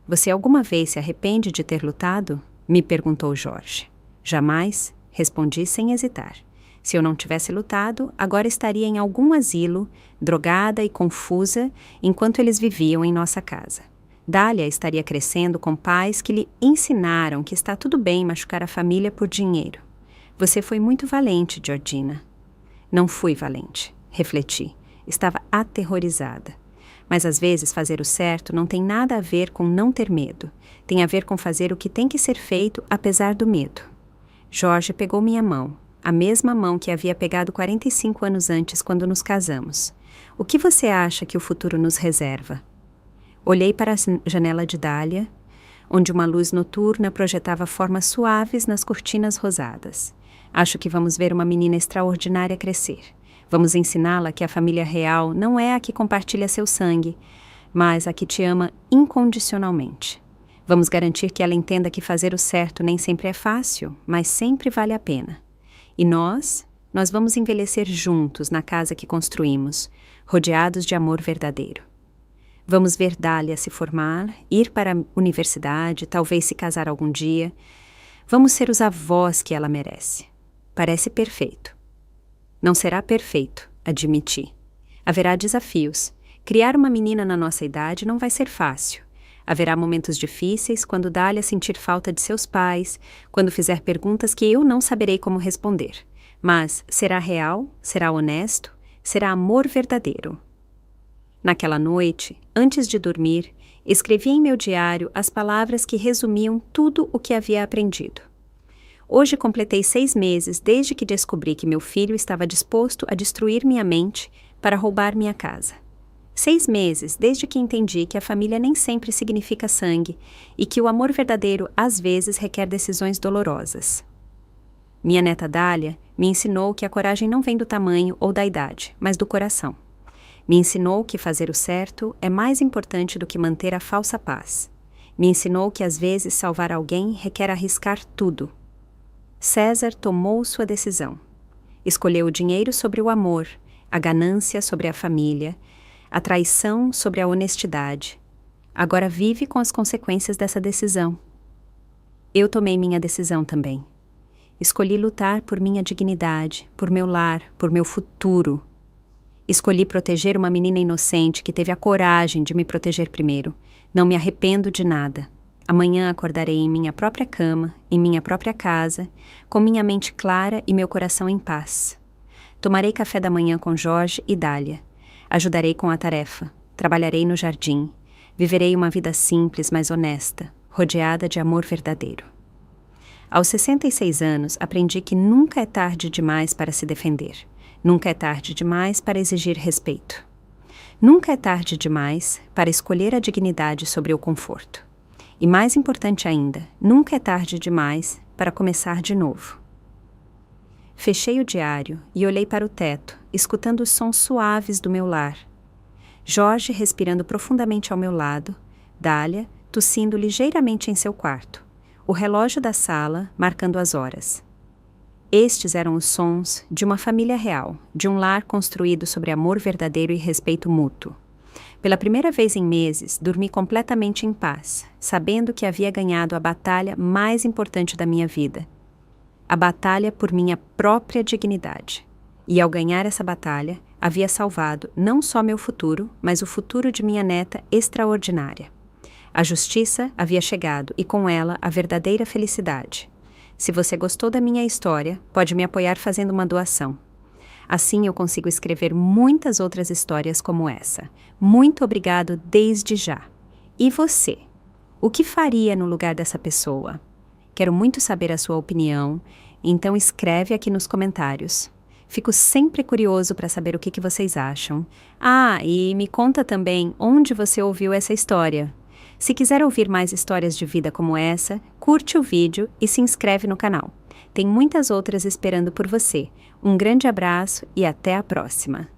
"Você alguma vez se arrepende de ter lutado?" me perguntou Jorge. Jamais, respondi sem hesitar. Se eu não tivesse lutado, agora estaria em algum asilo, drogada e confusa, enquanto eles viviam em nossa casa. Dália estaria crescendo com pais que lhe ensinaram que está tudo bem machucar a família por dinheiro. Você foi muito valente, Georgina. Não fui valente, refleti. Estava aterrorizada. Mas às vezes fazer o certo não tem nada a ver com não ter medo. Tem a ver com fazer o que tem que ser feito apesar do medo. Jorge pegou minha mão, a mesma mão que havia pegado 45 anos antes quando nos casamos. O que você acha que o futuro nos reserva? Olhei para a janela de Dália, onde uma luz noturna projetava formas suaves nas cortinas rosadas. Acho que vamos ver uma menina extraordinária crescer. Vamos ensiná-la que a família real não é a que compartilha seu sangue, mas a que te ama incondicionalmente. Vamos garantir que ela entenda que fazer o certo nem sempre é fácil, mas sempre vale a pena. E nós vamos envelhecer juntos na casa que construímos, rodeados de amor verdadeiro. Vamos ver Dália se formar, ir para a universidade, talvez se casar algum dia. Vamos ser os avós que ela merece. Parece perfeito. Não será perfeito, admiti. Haverá desafios. Criar uma menina na nossa idade não vai ser fácil. Haverá momentos difíceis quando Dália sentir falta de seus pais, quando fizer perguntas que eu não saberei como responder. Mas será real, será honesto, será amor verdadeiro. Naquela noite, antes de dormir, escrevi em meu diário as palavras que resumiam tudo o que havia aprendido. Hoje completei 6 meses desde que descobri que meu filho estava disposto a destruir minha mente para roubar minha casa. 6 meses desde que entendi que a família nem sempre significa sangue e que o amor verdadeiro às vezes requer decisões dolorosas. Minha neta Dália me ensinou que a coragem não vem do tamanho ou da idade, mas do coração. Me ensinou que fazer o certo é mais importante do que manter a falsa paz. Me ensinou que às vezes salvar alguém requer arriscar tudo. César tomou sua decisão. Escolheu o dinheiro sobre o amor, a ganância sobre a família, a traição sobre a honestidade. Agora vive com as consequências dessa decisão. Eu tomei minha decisão também. Escolhi lutar por minha dignidade, por meu lar, por meu futuro. Escolhi proteger uma menina inocente que teve a coragem de me proteger primeiro. Não me arrependo de nada. Amanhã acordarei em minha própria cama, em minha própria casa, com minha mente clara e meu coração em paz. Tomarei café da manhã com Jorge e Dália. Ajudarei com a tarefa. Trabalharei no jardim. Viverei uma vida simples, mas honesta, rodeada de amor verdadeiro. Aos 66 anos, aprendi que nunca é tarde demais para se defender. Nunca é tarde demais para exigir respeito. Nunca é tarde demais para escolher a dignidade sobre o conforto. E mais importante ainda, nunca é tarde demais para começar de novo. Fechei o diário e olhei para o teto, escutando os sons suaves do meu lar. Jorge respirando profundamente ao meu lado, Dália tossindo ligeiramente em seu quarto, o relógio da sala marcando as horas. Estes eram os sons de uma família real, de um lar construído sobre amor verdadeiro e respeito mútuo. Pela primeira vez em meses, dormi completamente em paz, sabendo que havia ganhado a batalha mais importante da minha vida. A batalha por minha própria dignidade. E ao ganhar essa batalha, havia salvado não só meu futuro, mas o futuro de minha neta extraordinária. A justiça havia chegado e com ela a verdadeira felicidade. Se você gostou da minha história, pode me apoiar fazendo uma doação. Assim eu consigo escrever muitas outras histórias como essa. Muito obrigado desde já. E você? O que faria no lugar dessa pessoa? Quero muito saber a sua opinião, então escreve aqui nos comentários. Fico sempre curioso para saber o que vocês acham. Ah, e me conta também onde você ouviu essa história. Se quiser ouvir mais histórias de vida como essa, curte o vídeo e se inscreve no canal. Tem muitas outras esperando por você. Um grande abraço e até a próxima!